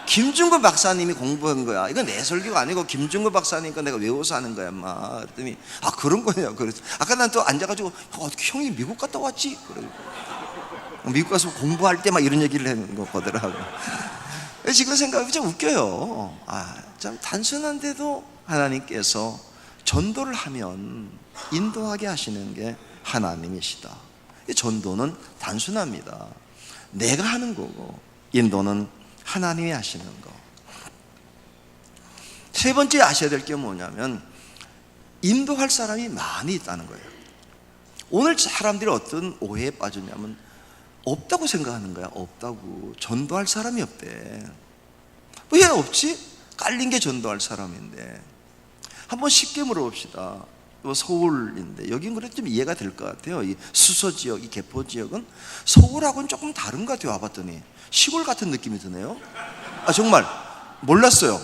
김준건 박사님이 공부한 거야. 이건 내 설교가 아니고 김준건 박사니까 내가 외워서 하는 거야, 마. 그랬더니 그런 거냐. 그래서 아까 난 또 앉아가지고 어떻게 형이 미국 갔다 왔지? 그래. 미국 가서 공부할 때 막 이런 얘기를 하는 거더라고. 지금 생각하면 좀 웃겨요. 참 단순한데도 하나님께서 전도를 하면 인도하게 하시는 게 하나님이시다. 전도는 단순합니다. 내가 하는 거고 인도는 하나님이 하시는 거. 세 번째 아셔야 될 게 뭐냐면 인도할 사람이 많이 있다는 거예요. 오늘 사람들이 어떤 오해에 빠졌냐면 없다고 생각하는 거야. 없다고. 전도할 사람이 없대. 왜 없지? 깔린 게 전도할 사람인데. 한번 쉽게 물어봅시다. 서울인데 여긴 그래도 좀 이해가 될 것 같아요. 이 수서지역, 이 개포지역은 서울하고는 조금 다른 것 같아요. 와봤더니 시골 같은 느낌이 드네요. 정말 몰랐어요.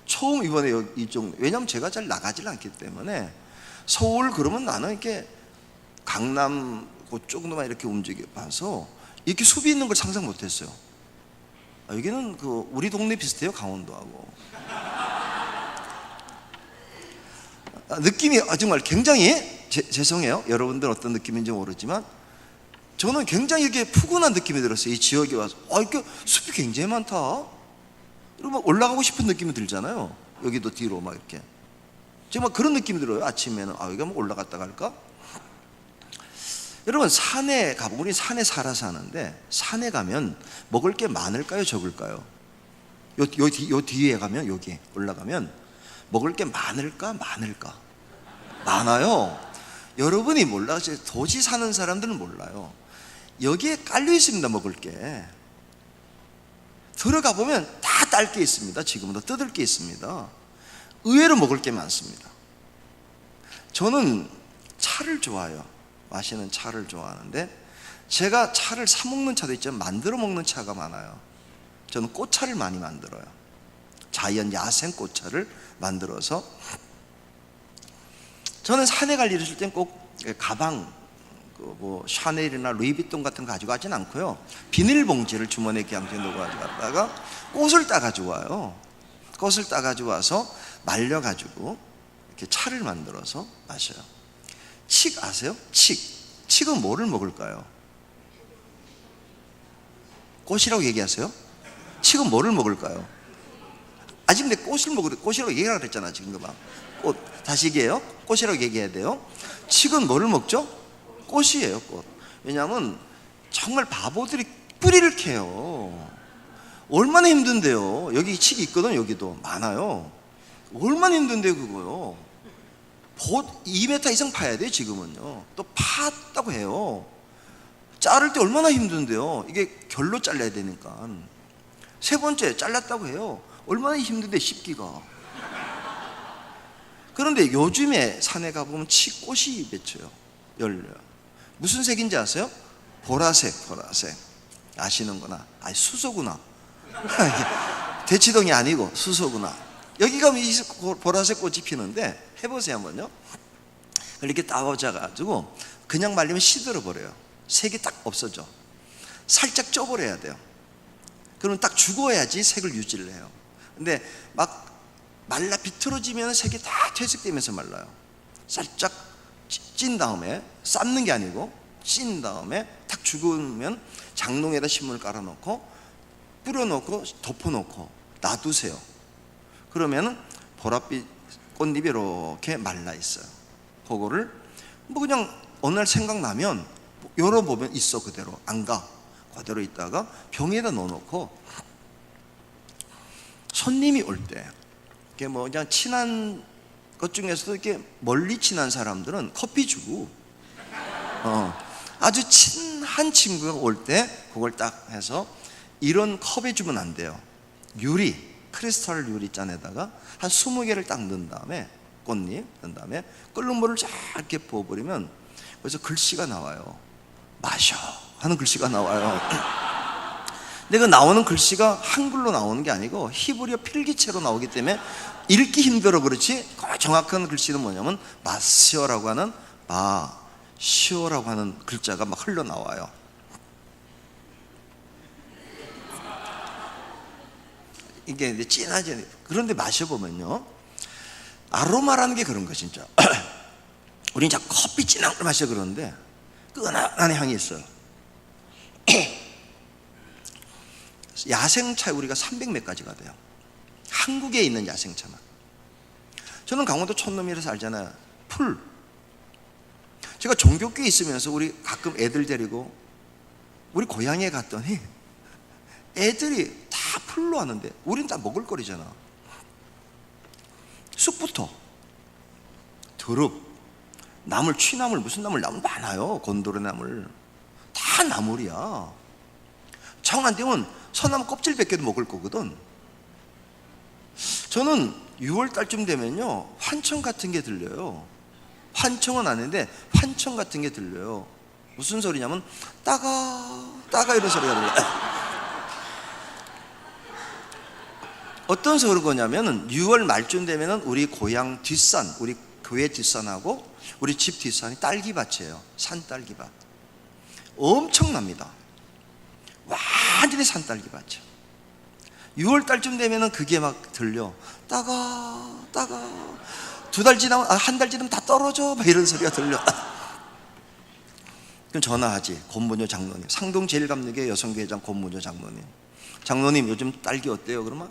처음 이번에 이쪽, 왜냐면 제가 잘 나가질 않기 때문에 서울 그러면 나는 이렇게 강남 그쪽으로만 이렇게 움직여 봐서 이렇게 숲이 있는 걸 상상 못했어요. 여기는 우리 동네 비슷해요. 강원도하고. 느낌이 정말 굉장히 죄송해요. 여러분들 어떤 느낌인지 모르지만 저는 굉장히 이렇게 푸근한 느낌이 들었어요. 이 지역에 와서 이렇게 숲이 굉장히 많다. 그리고 막 올라가고 싶은 느낌이 들잖아요. 여기도 뒤로 막 이렇게 정말 그런 느낌이 들어요. 아침에는 여기 한번 올라갔다 갈까? 여러분 산에 가보면, 우리 산에 살아서 하는데 산에 가면 먹을 게 많을까요? 적을까요? 요 뒤에 가면, 여기 올라가면 먹을 게 많을까? 많아요. 여러분이 몰라요. 도시 사는 사람들은 몰라요. 여기에 깔려 있습니다. 먹을 게. 들어가 보면 다 딸 게 있습니다. 지금도 뜯을 게 있습니다. 의외로 먹을 게 많습니다. 저는 차를 좋아해요. 마시는 차를 좋아하는데 제가 차를 사 먹는 차도 있지만 만들어 먹는 차가 많아요. 저는 꽃차를 많이 만들어요. 자연 야생 꽃차를 만들어서 저는 산에 갈 일이 있을 땐 꼭 가방, 뭐 샤넬이나 루이비통 같은 거 가지고 가진 않고요. 비닐봉지를 주머니에 그냥 넣고 가져갔다가 꽃을 따가지고 와요. 꽃을 따가지고 와서 말려가지고 이렇게 차를 만들어서 마셔요. 칡 아세요? 칡은 뭐를 먹을까요? 꽃이라고 얘기하세요? 칡은 뭐를 먹을까요? 아직 내 꽃이라고 얘기하라 그랬잖아. 지금 그만. 꽃 다시 얘기해요. 꽃이라고 얘기해야 돼요. 칡은 뭐를 먹죠? 꽃이에요. 꽃. 왜냐하면 정말 바보들이 뿌리를 캐요. 얼마나 힘든데요. 여기 칡이 있거든. 여기도 많아요. 얼마나 힘든데요 그거요. 2m 이상 파야 돼요 지금은요. 또 팠다고 해요. 자를 때 얼마나 힘든데요. 이게 결로 잘라야 되니까. 세 번째 잘랐다고 해요. 얼마나 힘든데 씹기가. 그런데 요즘에 산에 가보면 칡꽃이 맺혀요. 열려요. 무슨 색인지 아세요? 보라색. 아시는구나. 아니 수소구나. 대치동이 아니고 수소구나. 여기 가면 이 보라색 꽃이 피는데 해보세요 한번요. 이렇게 따오자가지고 그냥 말리면 시들어 버려요. 색이 딱 없어져. 살짝 쪄버려야 돼요. 그러면 딱 죽어야지 색을 유지를 해요. 근데 막 말라 비틀어지면 색이 다 퇴색되면서 말라요. 살짝 찐 다음에, 삶는 게 아니고 찐 다음에 딱 죽으면 장롱에다 신문을 깔아놓고 뿌려놓고 덮어놓고 놔두세요. 그러면은 보랏빛 꽃잎이 이렇게 말라 있어요. 그거를 뭐 그냥 어느 날 생각나면 열어보면 있어. 그대로 안 가. 그대로 있다가 병에다 넣어놓고 손님이 올 때 이게 뭐 그냥 친한 것 중에서도 이렇게 멀리 친한 사람들은 커피 주고 아주 친한 친구가 올 때 그걸 딱 해서 이런 컵에 주면 안 돼요. 크리스탈 유리잔에다가 한 20개를 딱 넣은 다음에 꽃잎 넣은 다음에 끓는 물을 짧게 부어버리면 그래서 글씨가 나와요. 마셔 하는 글씨가 나와요. 근데 그 나오는 글씨가 한글로 나오는 게 아니고 히브리어 필기체로 나오기 때문에 읽기 힘들어. 그렇지 정확한 글씨는 뭐냐면 마시오라고 하는 마시오라고 하는 글자가 막 흘러나와요. 이게 이제 진하지. 그런데 마셔보면요, 아로마라는 게 그런 거 진짜. 우린 자꾸 커피 진한 걸 마셔 그러는데 은은한 향이 있어요. 야생차에 우리가 300몇 가지가 돼요. 한국에 있는 야생차만. 저는 강원도 촌놈이라서 알잖아요. 풀. 제가 종교교회 있으면서 우리 가끔 애들 데리고 우리 고향에 갔더니 애들이 다 풀로 하는데 우린 다 먹을거리잖아. 쑥부터 드릅, 나물, 취나물, 무슨 나물 많아요. 곤도레 나물 다 나물이야. 정 안 되면 소나무 껍질 벗겨도 먹을 거거든. 저는 6월 달쯤 되면요 환청 같은 게 들려요. 환청은 아닌데 환청 같은 게 들려요. 무슨 소리냐면 따가 이런 소리가 들려요. 어떤 소리 거냐면은 6월 말쯤 되면은 우리 고향 뒷산, 우리 교회 뒷산하고 우리 집 뒷산이 딸기밭이에요. 산 딸기밭. 엄청납니다. 완전히 산 딸기밭이에요. 6월 달쯤 되면은 그게 막 들려. 따가 2달 지나면 한 달 지나면 다 떨어져 막 이런 소리가 들려. 그럼 전화하지. 권문효 장로님, 상동 제일감리교회 여성교회장 권문효 장로님. 장로님 요즘 딸기 어때요? 그러면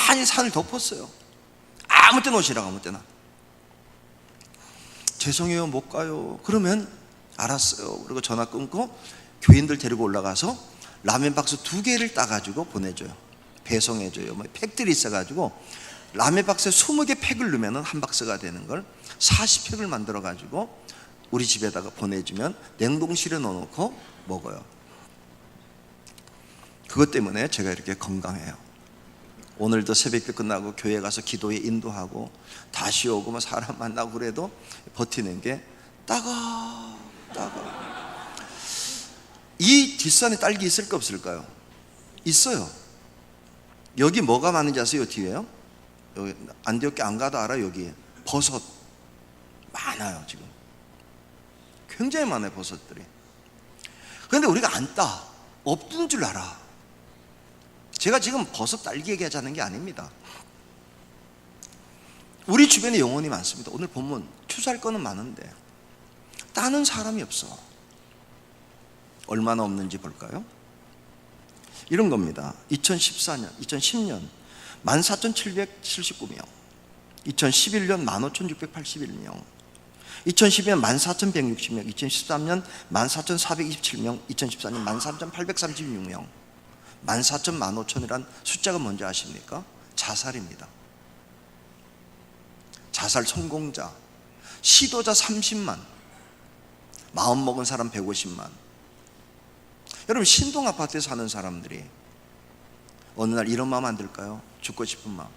많이 산을 덮었어요. 아무 때나 오시라고. 아무 때나. 죄송해요 못 가요. 그러면 알았어요. 그리고 전화 끊고 교인들 데리고 올라가서 라면 박스 2개를 따가지고 보내줘요. 배송해줘요. 뭐 팩들이 있어가지고 라면 박스에 20개 팩을 넣으면 한 박스가 되는 걸 40팩을 만들어가지고 우리 집에다가 보내주면 냉동실에 넣어놓고 먹어요. 그것 때문에 제가 이렇게 건강해요. 오늘도 새벽에 끝나고 교회 가서 기도에 인도하고 다시 오고 뭐 사람 만나고 그래도 버티는 게 따가. 이 뒷산에 딸기 있을까 없을까요? 있어요. 여기 뭐가 많은지 아세요? 뒤에요? 여기 안디옥에 안 가도 알아요. 여기 버섯 많아요 지금. 굉장히 많아요, 버섯들이. 그런데 우리가 안 따, 없는 줄 알아. 제가 지금 버섯 딸기 얘기하자는 게 아닙니다. 우리 주변에 영혼이 많습니다. 오늘 본문 추수할 거는 많은데 따는 사람이 없어. 얼마나 없는지 볼까요? 이런 겁니다. 2014년, 2010년 14,779명, 2011년 15,681명, 2012년 14,160명, 2013년 14,427명, 2014년 13,836명. 14,000, 15,000이란 숫자가 뭔지 아십니까? 자살입니다. 자살 성공자, 시도자 30만, 마음먹은 사람 150만. 여러분, 신동 아파트에 사는 사람들이 어느 날 이런 마음 안 들까요? 죽고 싶은 마음.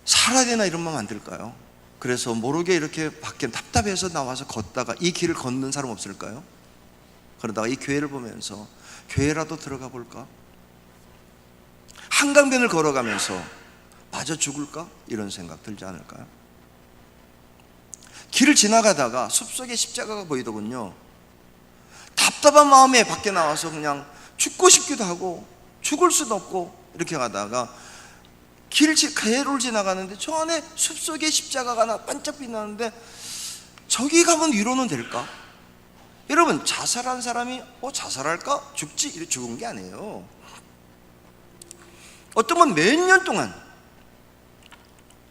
살아야 되나 이런 마음 안 들까요? 그래서 모르게 이렇게 밖에 답답해서 나와서 걷다가 이 길을 걷는 사람 없을까요? 그러다가 이 교회를 보면서 교회라도 들어가 볼까? 한강변을 걸어가면서 마저 죽을까? 이런 생각 들지 않을까요? 길을 지나가다가 숲속에 십자가가 보이더군요. 답답한 마음에 밖에 나와서 그냥 죽고 싶기도 하고 죽을 수도 없고 이렇게 가다가 개로를 지나가는데 저 안에 숲속에 십자가가 하나 반짝 빛나는데 저기 가면 위로는 될까? 여러분, 자살한 사람이 자살할까? 죽지? 이렇게 죽은 게 아니에요. 어떤 분 몇 년 동안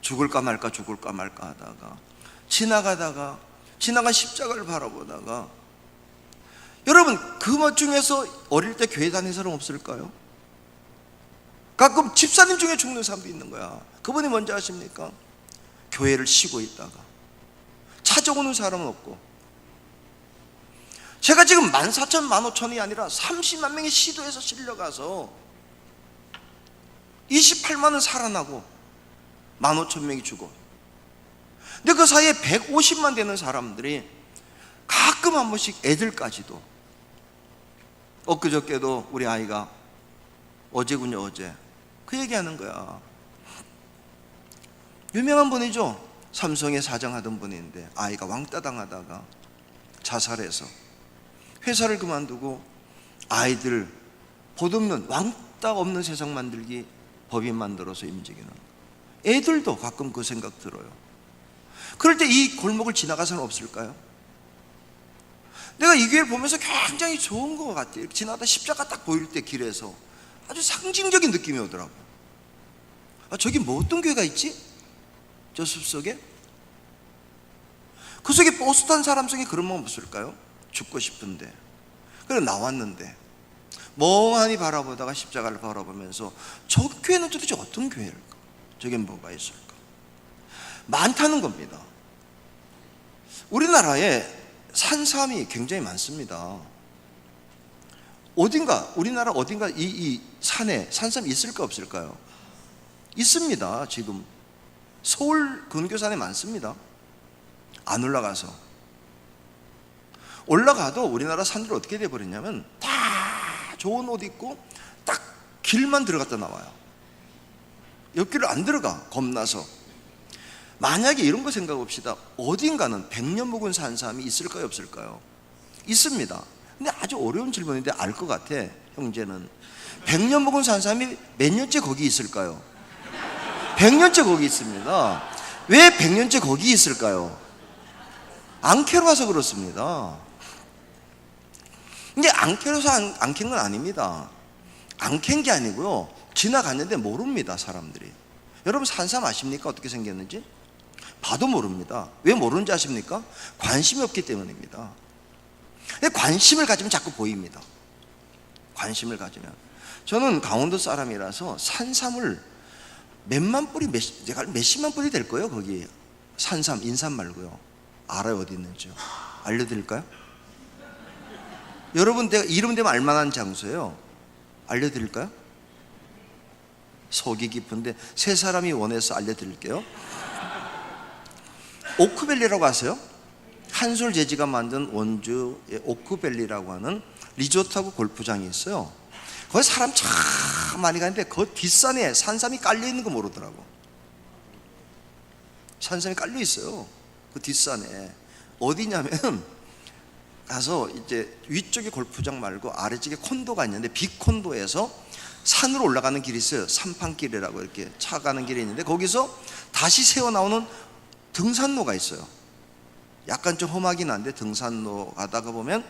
죽을까 말까 하다가 지나가다가 지나간 십자가를 바라보다가, 여러분 그 중에서 어릴 때 교회 다니는 사람 없을까요? 가끔 집사님 중에 죽는 사람도 있는 거야. 그분이 뭔지 아십니까? 교회를 쉬고 있다가 찾아오는 사람은 없고. 제가 지금 14,000, 15,000이 아니라 30만 명이 시도해서 실려가서 28만은 살아나고 15,000명이 죽어. 근데 그 사이에 150만 되는 사람들이 가끔 한 번씩 애들까지도, 엊그저께도 우리 아이가, 어제군요, 어제 그 얘기하는 거야. 유명한 분이죠. 삼성에 사장하던 분인데 아이가 왕따 당하다가 자살해서 회사를 그만두고 아이들 보듬는, 왕따 없는 세상 만들기 법인 만들어서 움직이는. 애들도 가끔 그 생각 들어요. 그럴 때 이 골목을 지나갈 사람 없을까요? 내가 이 교회를 보면서 굉장히 좋은 것 같아요. 지나가다 십자가 딱 보일 때 길에서 아주 상징적인 느낌이 오더라고요. 저기 뭐 어떤 교회가 있지? 저 숲속에? 그 속에 버스 탄 사람 속에 그런 마음 없을까요? 죽고 싶은데. 그래 나왔는데 멍하니 바라보다가 십자가를 바라보면서 저 교회는 도대체 어떤 교회일까? 저게 뭐가 있을까? 많다는 겁니다. 우리나라에 산삼이 굉장히 많습니다. 우리나라 어딘가 이 산에 산삼이 있을까 없을까요? 있습니다. 지금 서울 근교산에 많습니다. 안 올라가도 우리나라 산들이 어떻게 돼버렸냐면 다 좋은 옷 입고 딱 길만 들어갔다 나와요. 옆길을 안 들어가, 겁나서. 만약에 이런 거 생각합시다. 어딘가는 100년 묵은 산삼이 있을까요 없을까요? 있습니다. 근데 아주 어려운 질문인데 알 것 같아. 형제는 100년 묵은 산삼이 몇 년째 거기 있을까요? 100년째 거기 있습니다. 왜 100년째 거기 있을까요? 안 캐러 와서 그렇습니다. 근데 안 캐러서 안 캔 건 아닙니다. 안 캔 게 아니고요, 지나갔는데 모릅니다, 사람들이. 여러분 산삼 아십니까? 어떻게 생겼는지? 봐도 모릅니다. 왜 모르는지 아십니까? 관심이 없기 때문입니다. 관심을 가지면 자꾸 보입니다. 관심을 가지면. 저는 강원도 사람이라서 산삼을 몇만 뿌리, 몇십만 뿌리 될 거예요. 거기 산삼, 인삼 말고요. 알아요, 어디 있는지요? 알려드릴까요? 여러분 이름 되면 알만한 장소예요. 알려드릴까요? 속이 깊은데 세 사람이 원해서 알려드릴게요. 오크밸리라고 아세요? 한솔 재지가 만든 원주의 오크밸리라고 하는 리조트하고 골프장이 있어요. 거기 사람 참 많이 가는데 그 뒷산에 산삼이 깔려 있는 거 모르더라고. 산삼이 깔려 있어요, 그 뒷산에. 어디냐면 가서 이제 위쪽에 골프장 말고 아래쪽에 콘도가 있는데 빅콘도에서 산으로 올라가는 길이 있어요. 삼판길이라고 이렇게 차 가는 길이 있는데 거기서 다시 새어 나오는 등산로가 있어요. 약간 좀 험하긴 한데 등산로 가다가 보면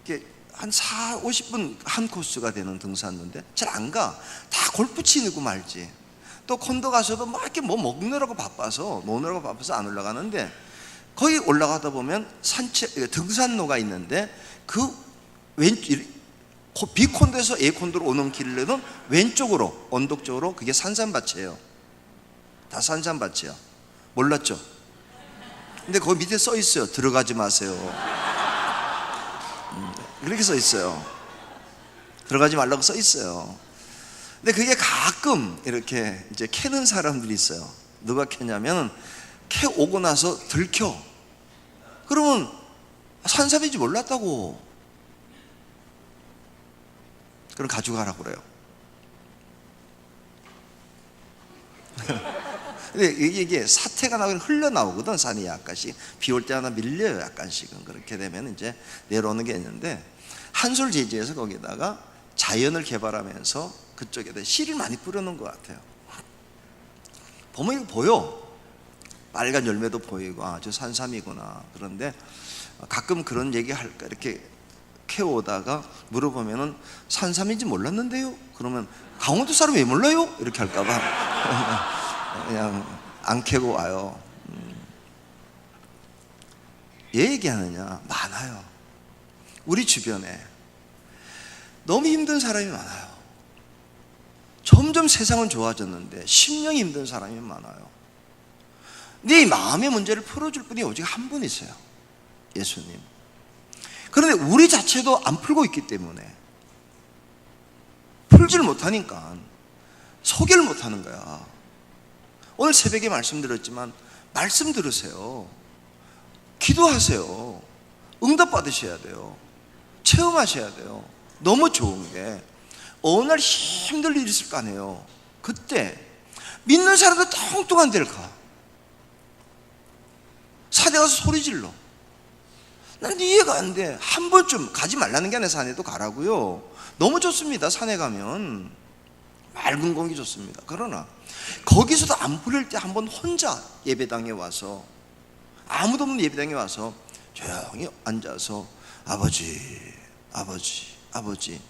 이렇게 한 50분 한 코스가 되는 등산로인데 잘 안 가. 다 골프 치고 말지. 또 콘도 가서도 막 이렇게 뭐 먹느라고 바빠서 노느라고 바빠서 안 올라가는데 거기 올라가다 보면 등산로가 있는데 그 B콘도에서 A콘도로 오는 길로는 왼쪽으로 언덕 쪽으로 그게 산삼밭이에요. 다 산삼밭이에요. 몰랐죠? 근데 거기 밑에 써 있어요. 들어가지 마세요. 그렇게 써 있어요. 들어가지 말라고 써 있어요. 근데 그게 가끔 이렇게 이제 캐는 사람들이 있어요. 누가 캐냐면 캐 오고 나서 들켜. 그러면 산삼인지 몰랐다고. 그럼 가져가라고 그래요. 근데 이게 사태가 나오면 흘러나오거든. 산이 약간씩 비 올 때 하나 밀려요. 약간씩은. 그렇게 되면 이제 내려오는 게 있는데 한솔 제주에서 거기다가 자연을 개발하면서 그쪽에다 씨를 많이 뿌려놓은 것 같아요. 보면 이거 보여. 빨간 열매도 보이고 아, 저 산삼이구나. 그런데 가끔 그런 얘기 할까 이렇게 캐오다가 물어보면은 산삼인지 몰랐는데요. 그러면 강원도 사람 왜 몰라요? 이렇게 할까봐 그냥 안 캐고 와요. 왜 얘기하느냐? 많아요. 우리 주변에 너무 힘든 사람이 많아요. 점점 세상은 좋아졌는데 심령이 힘든 사람이 많아요. 네 마음의 문제를 풀어줄 분이 오직 한 분 있어요. 예수님. 그런데 우리 자체도 안 풀고 있기 때문에 풀지를 못하니까 소개를 못하는 거야. 오늘 새벽에 말씀드렸지만 말씀 들으세요. 기도하세요. 응답 받으셔야 돼요. 체험하셔야 돼요. 너무 좋은 게 어느 날 힘들 일이 있을 거 아니에요. 그때 믿는 사람도 뚱뚱한 데를 가. 산에 가서 소리 질러. 난 이해가 안 돼. 한 번쯤 가지 말라는 게 아니라 산에도 가라고요. 너무 좋습니다. 산에 가면 맑은 공기 좋습니다. 그러나 거기서도 안 풀릴 때 한번 혼자 예배당에 와서 아무도 없는 예배당에 와서 조용히 앉아서 아버지 아버지 아버지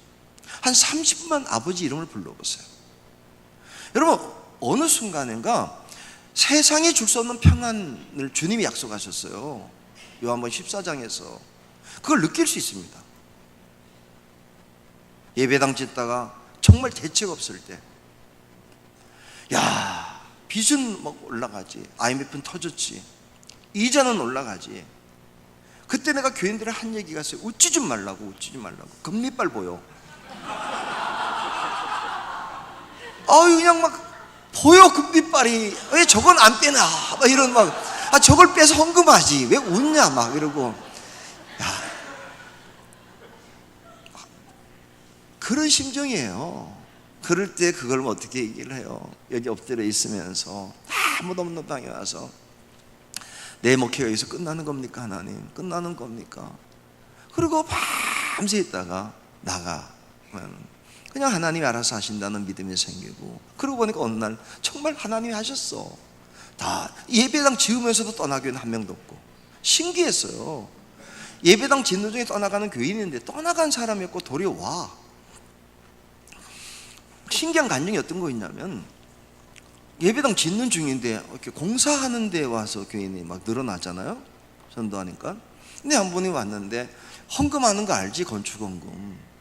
한 30분만 아버지 이름을 불러보세요. 여러분 어느 순간인가 세상에 줄 수 없는 평안을 주님이 약속하셨어요. 요한복음 14장에서 그걸 느낄 수 있습니다. 예배당 짓다가 정말 대책 없을 때, 야 빚은 막 올라가지, IMF는 터졌지, 이자는 올라가지. 그때 내가 교인들의 한 얘기가 있어요. 웃지 좀 말라고, 웃지 좀 말라고. 금리빨 보여. 아유 그냥 막 보여 금리빨이. 왜 저건 안 빼나? 막 이런 막 아 저걸 빼서 헌금하지 왜 웃냐 막 이러고. 야 그런 심정이에요. 그럴 때 그걸 어떻게 얘기를 해요? 여기 엎드려 있으면서 아무도 없는 방에 와서 내 목회가 여기서 끝나는 겁니까 하나님? 끝나는 겁니까? 그리고 밤새 있다가 나가면 그냥 하나님이 알아서 하신다는 믿음이 생기고, 그러고 보니까 어느 날 정말 하나님이 하셨어. 다 예배당 지으면서도 떠나교는 한 명도 없고 신기했어요. 예배당 짓는 중에 떠나가는 교인인데 떠나간 사람이 없고 도리어 와. 신기한 감정이 어떤 거 있냐면 예배당 짓는 중인데 이렇게 공사하는 데 와서 교인이 막 늘어나잖아요. 전도하니까. 근데 한 분이 왔는데 헌금하는 거 알지? 건축헌금.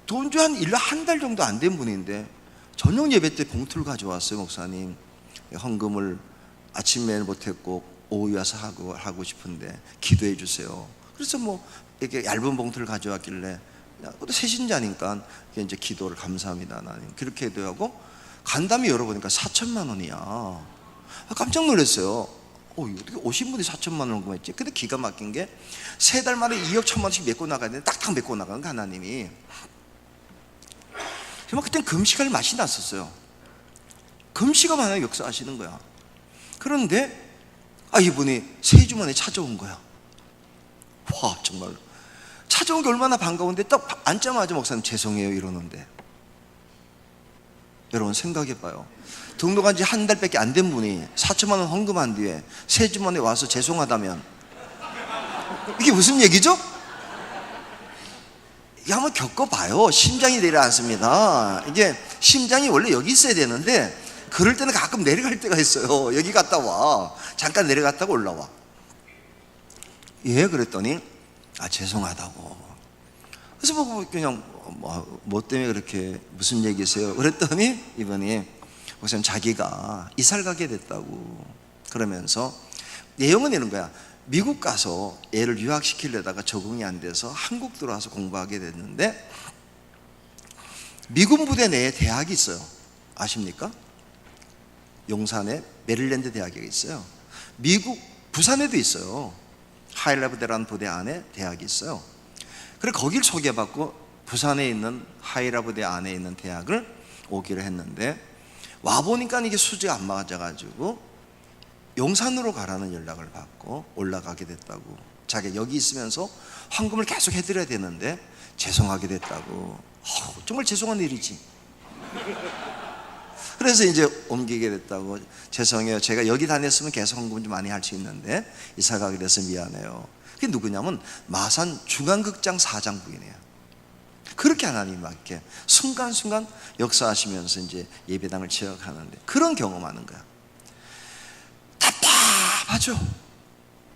돈주 한 달 정도 안 된 분인데 저녁 예배 때 봉투를 가져왔어요. 목사님 헌금을 아침에 못했고 오후 와서 하고 싶은데 기도해 주세요. 그래서 뭐 이렇게 얇은 봉투를 가져왔길래 새신자니까 이제 기도를 감사합니다 하나님 그렇게 기도하고 간 다음에 열어보니까 4천만 원이야. 깜짝 놀랐어요. 어떻게 오신 분이 4천만 원 헌금했지? 근데 기가 막힌 게 3달 만에 2억 1천만 원씩 메고 나가야 되는데 딱딱 메고 나가는 거 하나님이. 정말 그땐 금식할 맛이 났었어요. 금식하면 하나님 역사하시는 거야. 그런데 이분이 새 주머니에 찾아온 거야. 와, 정말 찾아온 게 얼마나 반가운데 딱 앉자마자 목사님 죄송해요 이러는데, 여러분 생각해봐요. 등록한 지 한 달밖에 안 된 분이 4천만 원 헌금한 뒤에 새 주머니에 와서 죄송하다면 이게 무슨 얘기죠? 이게 한번 겪어봐요. 심장이 내려앉습니다. 이게 심장이 원래 여기 있어야 되는데 그럴 때는 가끔 내려갈 때가 있어요. 여기 갔다 와, 잠깐 내려갔다가 올라와. 그랬더니 죄송하다고. 그래서 뭐 그냥 뭐 때문에 그렇게 무슨 얘기세요? 그랬더니 이분이 우선 자기가 이사를 가게 됐다고 그러면서 내용은 이런 거야. 미국 가서 애를 유학시키려다가 적응이 안 돼서 한국 들어와서 공부하게 됐는데, 미군 부대 내에 대학이 있어요. 아십니까? 용산에 메릴랜드 대학이 있어요. 미국 부산에도 있어요. 하일라부대라는 부대 안에 대학이 있어요. 그래 거길 소개받고 부산에 있는 하일라부대 안에 있는 대학을 오기로 했는데, 와보니까 이게 수지가 안 맞아가지고 용산으로 가라는 연락을 받고 올라가게 됐다고. 자기 여기 있으면서 헌금을 계속 해드려야 되는데 죄송하게 됐다고. 정말 죄송한 일이지. 그래서 이제 옮기게 됐다고. 죄송해요, 제가 여기 다녔으면 계속 헌금 좀 많이 할 수 있는데 이사 가게 돼서 미안해요. 그게 누구냐면 마산 중앙극장 사장 부인이에요. 그렇게 하나님 맞게 순간순간 역사하시면서 이제 예배당을 지어가는데, 그런 경험하는 거야. 답답하죠.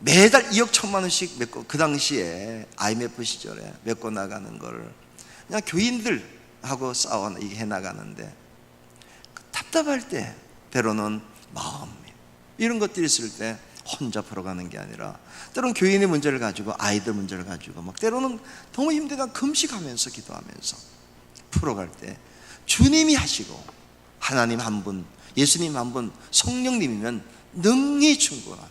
매달 2억 1천만 원씩 메꿔, 그 당시에 IMF 시절에 메꿔 나가는 걸 그냥 교인들하고 싸워 이게 해 나가는데, 답답할 때 때로는 마음 이런 것들이 있을 때 혼자 풀어가는 게 아니라, 때로는 교인의 문제를 가지고 아이들 문제를 가지고 막 때로는 너무 힘들다 금식하면서 기도하면서 풀어갈 때 주님이 하시고, 하나님 한 분, 예수님 한 분, 성령님이면 능히 충분한,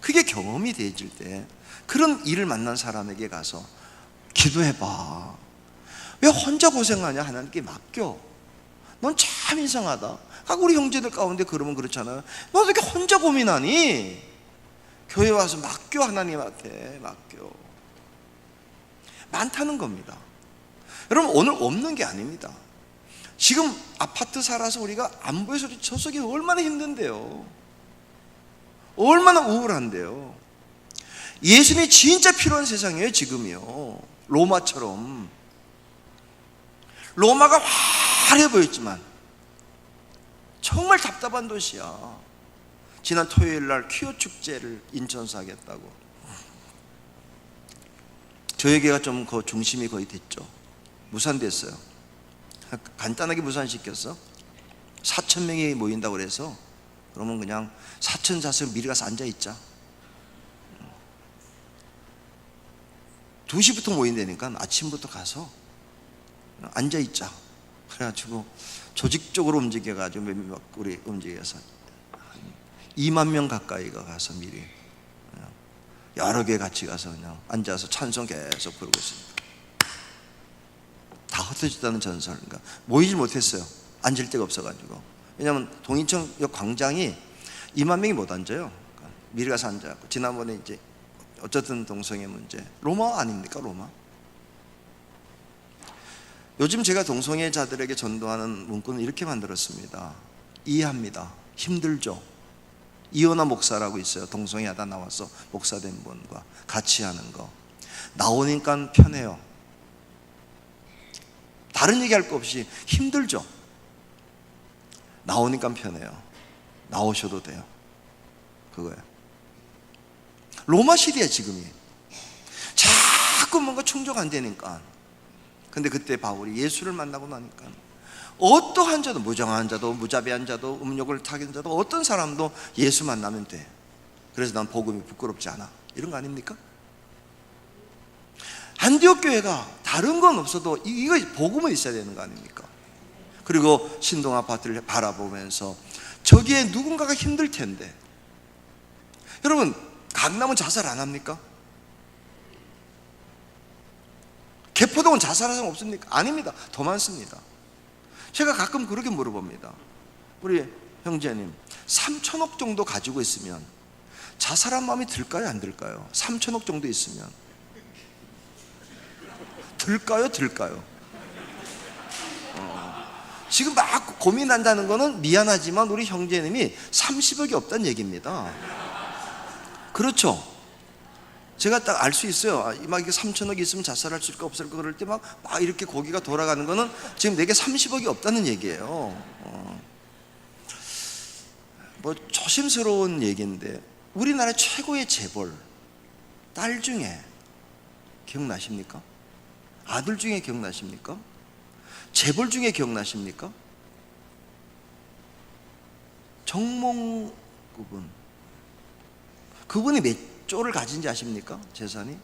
그게 경험이 되어질 때 그런 일을 만난 사람에게 가서 기도해봐. 왜 혼자 고생하냐? 하나님께 맡겨. 넌 참 이상하다. 우리 형제들 가운데 그러면 그렇잖아요. 너 어떻게 혼자 고민하니? 교회 와서 맡겨. 하나님한테 맡겨. 많다는 겁니다. 여러분, 오늘 없는 게 아닙니다. 지금 아파트 살아서 우리가 안 보여서 저 속이 얼마나 힘든데요. 얼마나 우울한데요. 예수님이 진짜 필요한 세상이에요 지금이요. 로마처럼. 로마가 화려해 보였지만 정말 답답한 도시야. 지난 토요일 날 퀴어 축제를 인천에서 하겠다고. 저에게가 좀 그 중심이 거의 됐죠. 무산됐어요. 간단하게 무산시켰어. 4,000명이 모인다고 그래서, 그러면 그냥 4,000자석 미리 가서 앉아있자. 2시부터 모인다니까 아침부터 가서 앉아있자. 그래가지고 조직적으로 움직여가지고 우리 움직여서 2만 명 가까이가 가서 미리 여러 개 같이 가서 그냥 앉아서 찬송 계속 부르고 있습니다. 다 흩어졌다는 전설. 그러니까 모이질 못했어요. 앉을 데가 없어가지고. 왜냐하면 동인천역 광장이 2만 명이 못 앉아요. 그러니까 미리 가서 앉아갖고. 지난번에 이제 어쨌든 동성애 문제, 로마 아닙니까? 로마. 요즘 제가 동성애자들에게 전도하는 문구는 이렇게 만들었습니다. 이해합니다. 힘들죠. 이호나 목사라고 있어요. 동성애하다 나와서 목사된 분과 같이 하는 거. 나오니까 편해요. 다른 얘기할 거 없이 힘들죠. 나오니까 편해요. 나오셔도 돼요. 그거예요. 로마 시대야 지금이. 자꾸 뭔가 충족 안 되니까. 근데 그때 바울이 예수를 만나고 나니까 어떠한 자도, 무정한 자도, 무자비한 자도, 음욕을 타는 자도, 어떤 사람도 예수 만나면 돼. 그래서 난 복음이 부끄럽지 않아. 이런 거 아닙니까? 안디옥 교회가 다른 건 없어도 이거 복음은 있어야 되는 거 아닙니까? 그리고 신동 아파트를 바라보면서 저기에 누군가가 힘들 텐데, 여러분 강남은 자살 안 합니까? 개포동은 자살하는 사람 없습니까? 아닙니다. 더 많습니다. 제가 가끔 그렇게 물어봅니다. 우리 형제님 3천억 정도 가지고 있으면 자살한 마음이 들까요, 안 들까요? 3천억 정도 있으면 들까요? 지금 막 고민한다는 거는 미안하지만 우리 형제님이 30억이 없다는 얘기입니다. 그렇죠? 제가 딱 알 수 있어요. 막 이게 3천억이 있으면 자살할 수 있을까 없을까 그럴 때 막 이렇게 고기가 돌아가는 거는 지금 내게 30억이 없다는 얘기예요. 뭐 조심스러운 얘기인데, 우리나라 최고의 재벌 딸 중에 기억나십니까? 아들 중에 기억나십니까? 재벌 중에 기억나십니까? 정몽 그분이 몇 조를 가진지 아십니까? 재산이?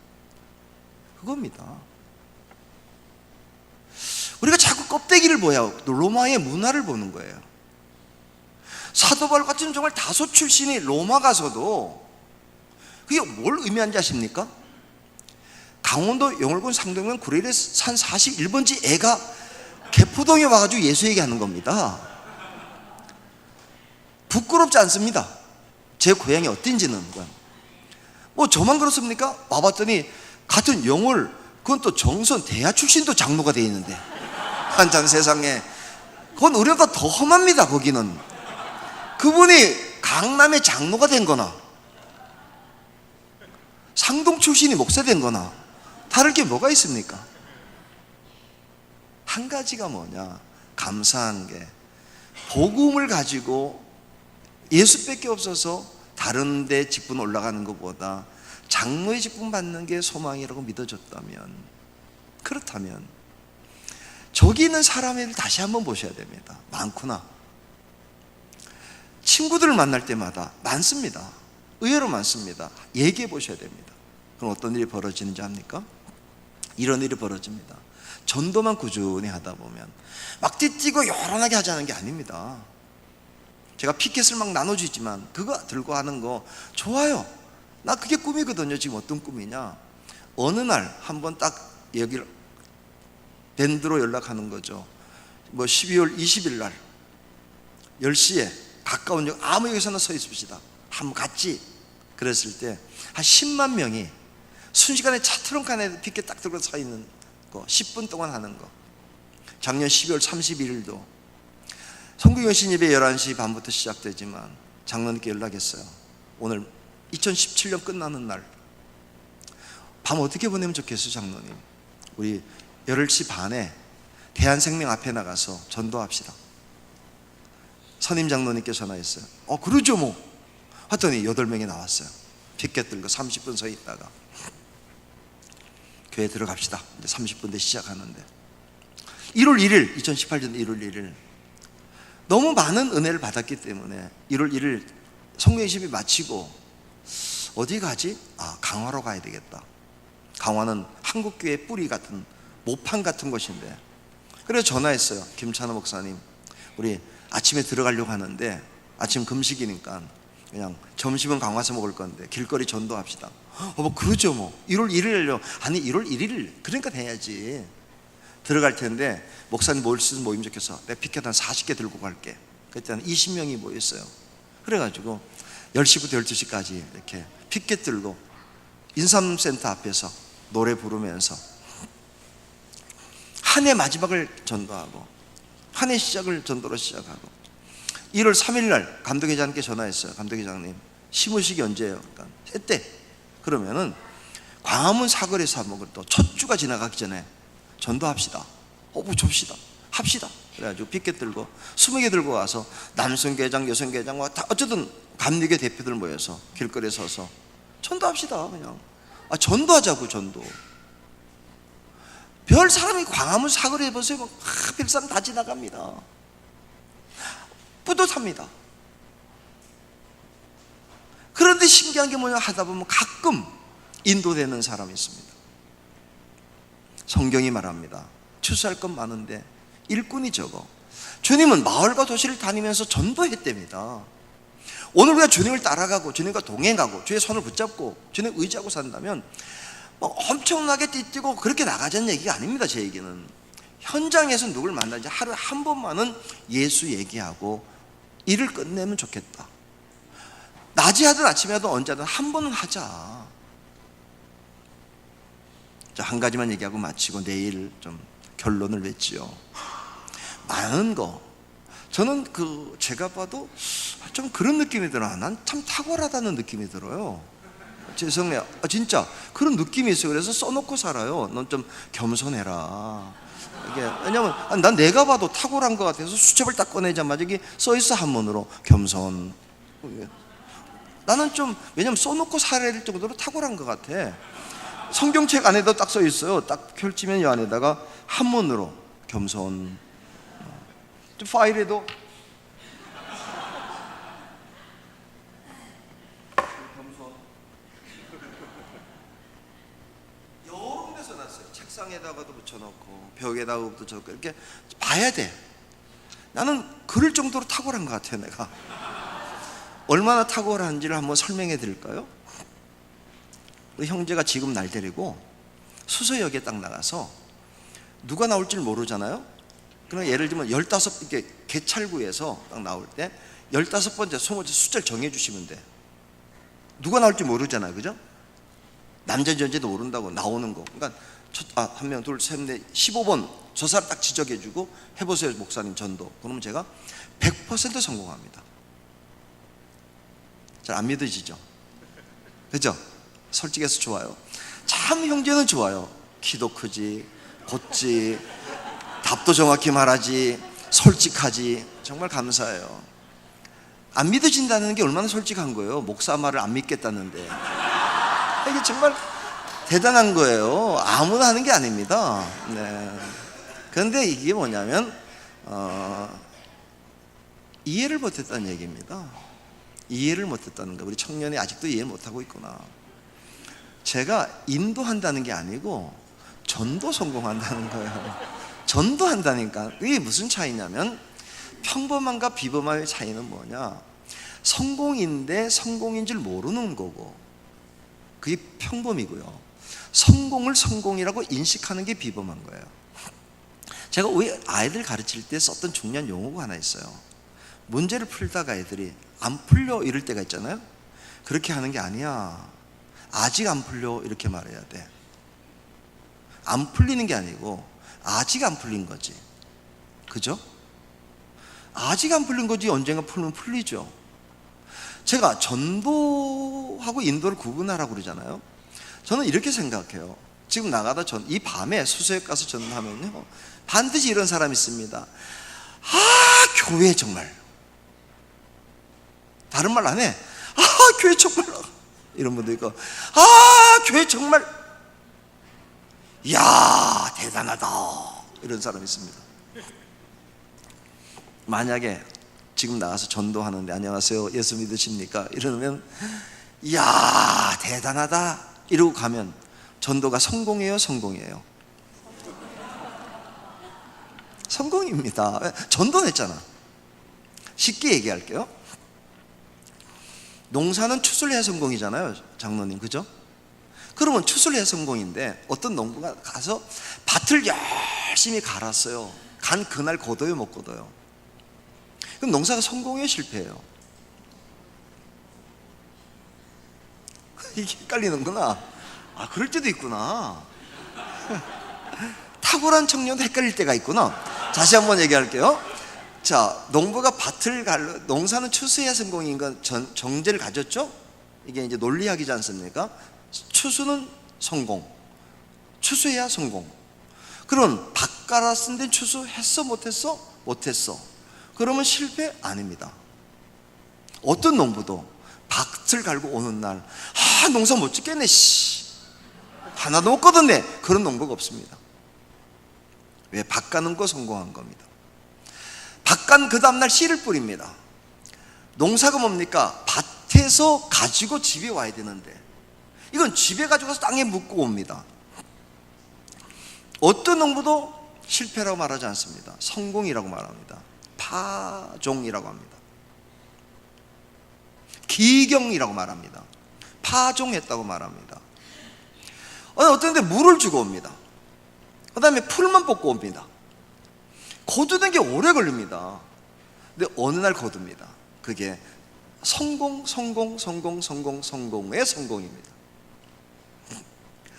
그겁니다. 우리가 자꾸 껍데기를 보여 로마의 문화를 보는 거예요. 사도 바울 같은 정말 다소 출신이 로마 가서도 그게 뭘 의미하는지 아십니까? 강원도 영월군 상동면 구례리 산 41번지 애가 개포동에 와가지고 예수 얘기하는 겁니다. 부끄럽지 않습니다. 제 고향이 어딘지는. 뭐 저만 그렇습니까? 와봤더니 같은 영월, 그건 또 정선 대하 출신도 장로가 돼 있는데, 한참 세상에 그건 우리보다 더 험합니다. 거기는 그분이 강남의 장로가 된 거나 상동 출신이 목사 된 거나 다를 게 뭐가 있습니까? 한 가지가 뭐냐, 감사한 게 복음을 가지고 예수밖에 없어서 다른 데 직분 올라가는 것보다 장로의 직분 받는 게 소망이라고 믿어졌다면, 그렇다면 저기 있는 사람을 다시 한번 보셔야 됩니다. 많구나. 친구들을 만날 때마다 많습니다. 의외로 많습니다. 얘기해 보셔야 됩니다. 그럼 어떤 일이 벌어지는지 압니까? 이런 일이 벌어집니다. 전도만 꾸준히 하다 보면 막 띠뛰고 요란하게 하자는 게 아닙니다. 제가 피켓을 막 나눠주지만 그거 들고 하는 거 좋아요. 나 그게 꿈이거든요. 지금 어떤 꿈이냐, 어느 날 한번 딱 여기를 밴드로 연락하는 거죠. 뭐 12월 20일 날 10시에 가까운 역 아무 역에서나 서 있읍시다. 한번 갔지. 그랬을 때 한 10만 명이 순식간에 차 트렁크 안에 피켓 딱 들고 서 있는 거 10분 동안 하는 거. 작년 12월 31일도 성구경신 예배 11시 반부터 시작되지만 장로님께 연락했어요. 오늘 2017년 끝나는 날 밤 어떻게 보내면 좋겠어요, 장로님? 우리 10시 반에 대한생명 앞에 나가서 전도합시다. 선임 장로님께 전화했어요. 그러죠 뭐. 하더니 8명이 나왔어요. 피켓 들고 30분 서 있다가 교회 들어갑시다. 이제 30분 뒤에 시작하는데 1월 1일 2018년 1월 1일 너무 많은 은혜를 받았기 때문에 1월 1일 성경예식이 마치고 어디 가지? 강화로 가야 되겠다. 강화는 한국교회 뿌리 같은 모판 같은 곳인데, 그래서 전화했어요. 김찬호 목사님, 우리 아침에 들어가려고 하는데 아침 금식이니까 그냥 점심은 강화서 먹을 건데 길거리 전도합시다. 뭐 그러죠 뭐. 1월 1일요. 아니 1월 1일 그러니까 돼야지. 들어갈 텐데 목사님 모일 수 있는 모임 적혀서 내 피켓 한 40개 들고 갈게. 그때 한 20명이 모였어요. 그래가지고 10시부터 12시까지 이렇게 피켓 들고 인삼센터 앞에서 노래 부르면서 한 해 마지막을 전도하고 한 해 시작을 전도로 시작하고 1월 3일 날 감독회장님께 전화했어요. 감독회장님, 시무식이 언제예요? 그러니까 했대. 그러면은 광화문 사거리에서 한번 또 첫 주가 지나가기 전에 전도합시다. 줍시다. 합시다. 그래가지고 피켓 들고 20개 들고 와서 남성계장, 여성계장과 다 어쨌든 감리교 대표들 모여서 길거리에 서서 전도합시다. 그냥 전도하자고. 전도. 별 사람이 광화문 사거리에 보세요. 별 사람 다 지나갑니다. 뿌듯합니다. 그런데 신기한 게 뭐냐 하다 보면 가끔 인도되는 사람이 있습니다. 성경이 말합니다. 추수할 건 많은데 일꾼이 적어. 주님은 마을과 도시를 다니면서 전도했답니다. 오늘 우리가 주님을 따라가고 주님과 동행하고 주의 손을 붙잡고 주님 의지하고 산다면 뭐 엄청나게 띠뛰고 그렇게 나가자는 얘기가 아닙니다. 제 얘기는 현장에서 누굴 만나지 하루에 한 번만은 예수 얘기하고 일을 끝내면 좋겠다. 낮에 하든 아침에 하든 언제 하든 한 번은 하자. 자, 한 가지만 얘기하고 마치고 내일 좀 결론을 냈지요. 많은 거, 저는 제가 봐도 좀 그런 느낌이 들어요. 난 참 탁월하다는 느낌이 들어요. 죄송해요. 진짜 그런 느낌이 있어요. 그래서 써놓고 살아요. 넌 좀 겸손해라. 이게 왜냐면 난 내가 봐도 탁월한 것 같아서 수첩을 딱 꺼내자마자 이게 써있어, 한문으로 겸손. 나는 좀, 왜냐면 써놓고 살아야 될 정도로 탁월한 것 같아. 성경책 안에도 딱 써있어요. 딱 펼치면 이 안에다가 한문으로 겸손. 파일에도 겸손 여러 군데 써놨어요. 책상에다가도 붙여놓고 벽에다가 붙여놓고 이렇게 봐야 돼. 나는 그럴 정도로 탁월한 것 같아요. 내가 얼마나 탁월한지를 한번 설명해 드릴까요? 우리 형제가 지금 날 데리고 수서역에 딱 나가서 누가 나올지 모르잖아요. 그럼 예를 들면 15, 이렇게 개찰구에서 딱 나올 때 15번째, 20번째 숫자를 정해주시면 돼. 누가 나올지 모르잖아요. 그죠? 남자인지 여자인지도 모른다고 나오는 거. 그러니까 한 명, 둘, 셋, 넷, 15번 저 사람 딱 지적해주고 해보세요, 목사님 전도. 그러면 제가 100% 성공합니다. 잘 안 믿어지죠? 그죠? 솔직해서 좋아요. 참 형제는 좋아요. 키도 크지, 곧지, 답도 정확히 말하지, 솔직하지. 정말 감사해요. 안 믿어진다는 게 얼마나 솔직한 거예요. 목사 말을 안 믿겠다는데. 이게 정말 대단한 거예요. 아무나 하는 게 아닙니다. 네. 그런데 이게 뭐냐면 이해를 못했다는 얘기입니다. 이해를 못했다는 거. 우리 청년이 아직도 이해 못하고 있구나. 제가 인도한다는 게 아니고 전도 성공한다는 거예요. 전도한다니까. 이게 무슨 차이냐면, 평범함과 비범함의 차이는 뭐냐, 성공인데 성공인 줄 모르는 거고, 그게 평범이고요. 성공을 성공이라고 인식하는 게 비범한 거예요. 제가 우리 아이들 가르칠 때 썼던 중요한 용어가 하나 있어요. 문제를 풀다가 애들이 안 풀려 이럴 때가 있잖아요. 그렇게 하는 게 아니야. 아직 안 풀려 이렇게 말해야 돼. 안 풀리는 게 아니고 아직 안 풀린 거지. 그죠? 아직 안 풀린 거지 언젠가 풀면 풀리죠. 제가 전도하고 인도를 구분하라고 그러잖아요. 저는 이렇게 생각해요. 지금 나가다 이 밤에 수서역 가서 전도하면요, 반드시 이런 사람이 있습니다. 교회 정말, 다른 말 안 해. 교회 정말, 이런 분도 있고, 교회 정말, 이야 대단하다, 이런 사람이 있습니다. 만약에 지금 나가서 전도하는데 안녕하세요 예수 믿으십니까? 이러면 이야 대단하다 이러고 가면 전도가 성공이에요, 성공이에요? 성공입니다. 전도했잖아. 쉽게 얘기할게요. 농사는 추수해야 성공이잖아요, 장로님. 그죠? 그러면 추수해야 성공인데, 어떤 농부가 가서 밭을 열심히 갈았어요. 간 그날 거둬요, 못 거둬요? 그럼 농사가 성공이에요, 실패해요? 이게 헷갈리는구나. 그럴 때도 있구나. 탁월한 청년도 헷갈릴 때가 있구나. 다시 한번 얘기할게요. 자, 농부가 농사는 추수해야 성공인 건 정제를 가졌죠? 이게 이제 논리학이지 않습니까? 추수는 성공, 추수해야 성공. 그럼 밭 갈았을 때 추수했어, 못했어? 못했어. 그러면 실패? 아닙니다. 어떤 농부도 밭을 갈고 오는 날, 농사 못 짓겠네, 하나도 못 거뒀네, 그런 농부가 없습니다. 왜? 밭 가는 거 성공한 겁니다. 밭 간 그 다음날 씨를 뿌립니다. 농사가 뭡니까? 밭에서 가지고 집에 와야 되는데, 이건 집에 가져가서 땅에 묻고 옵니다. 어떤 농부도 실패라고 말하지 않습니다. 성공이라고 말합니다. 파종이라고 합니다. 기경이라고 말합니다. 파종했다고 말합니다. 어떤 데 물을 주고 옵니다. 그 다음에 풀만 뽑고 옵니다. 거두는 게 오래 걸립니다. 근데 어느 날 거둡니다. 그게 성공의 성공입니다.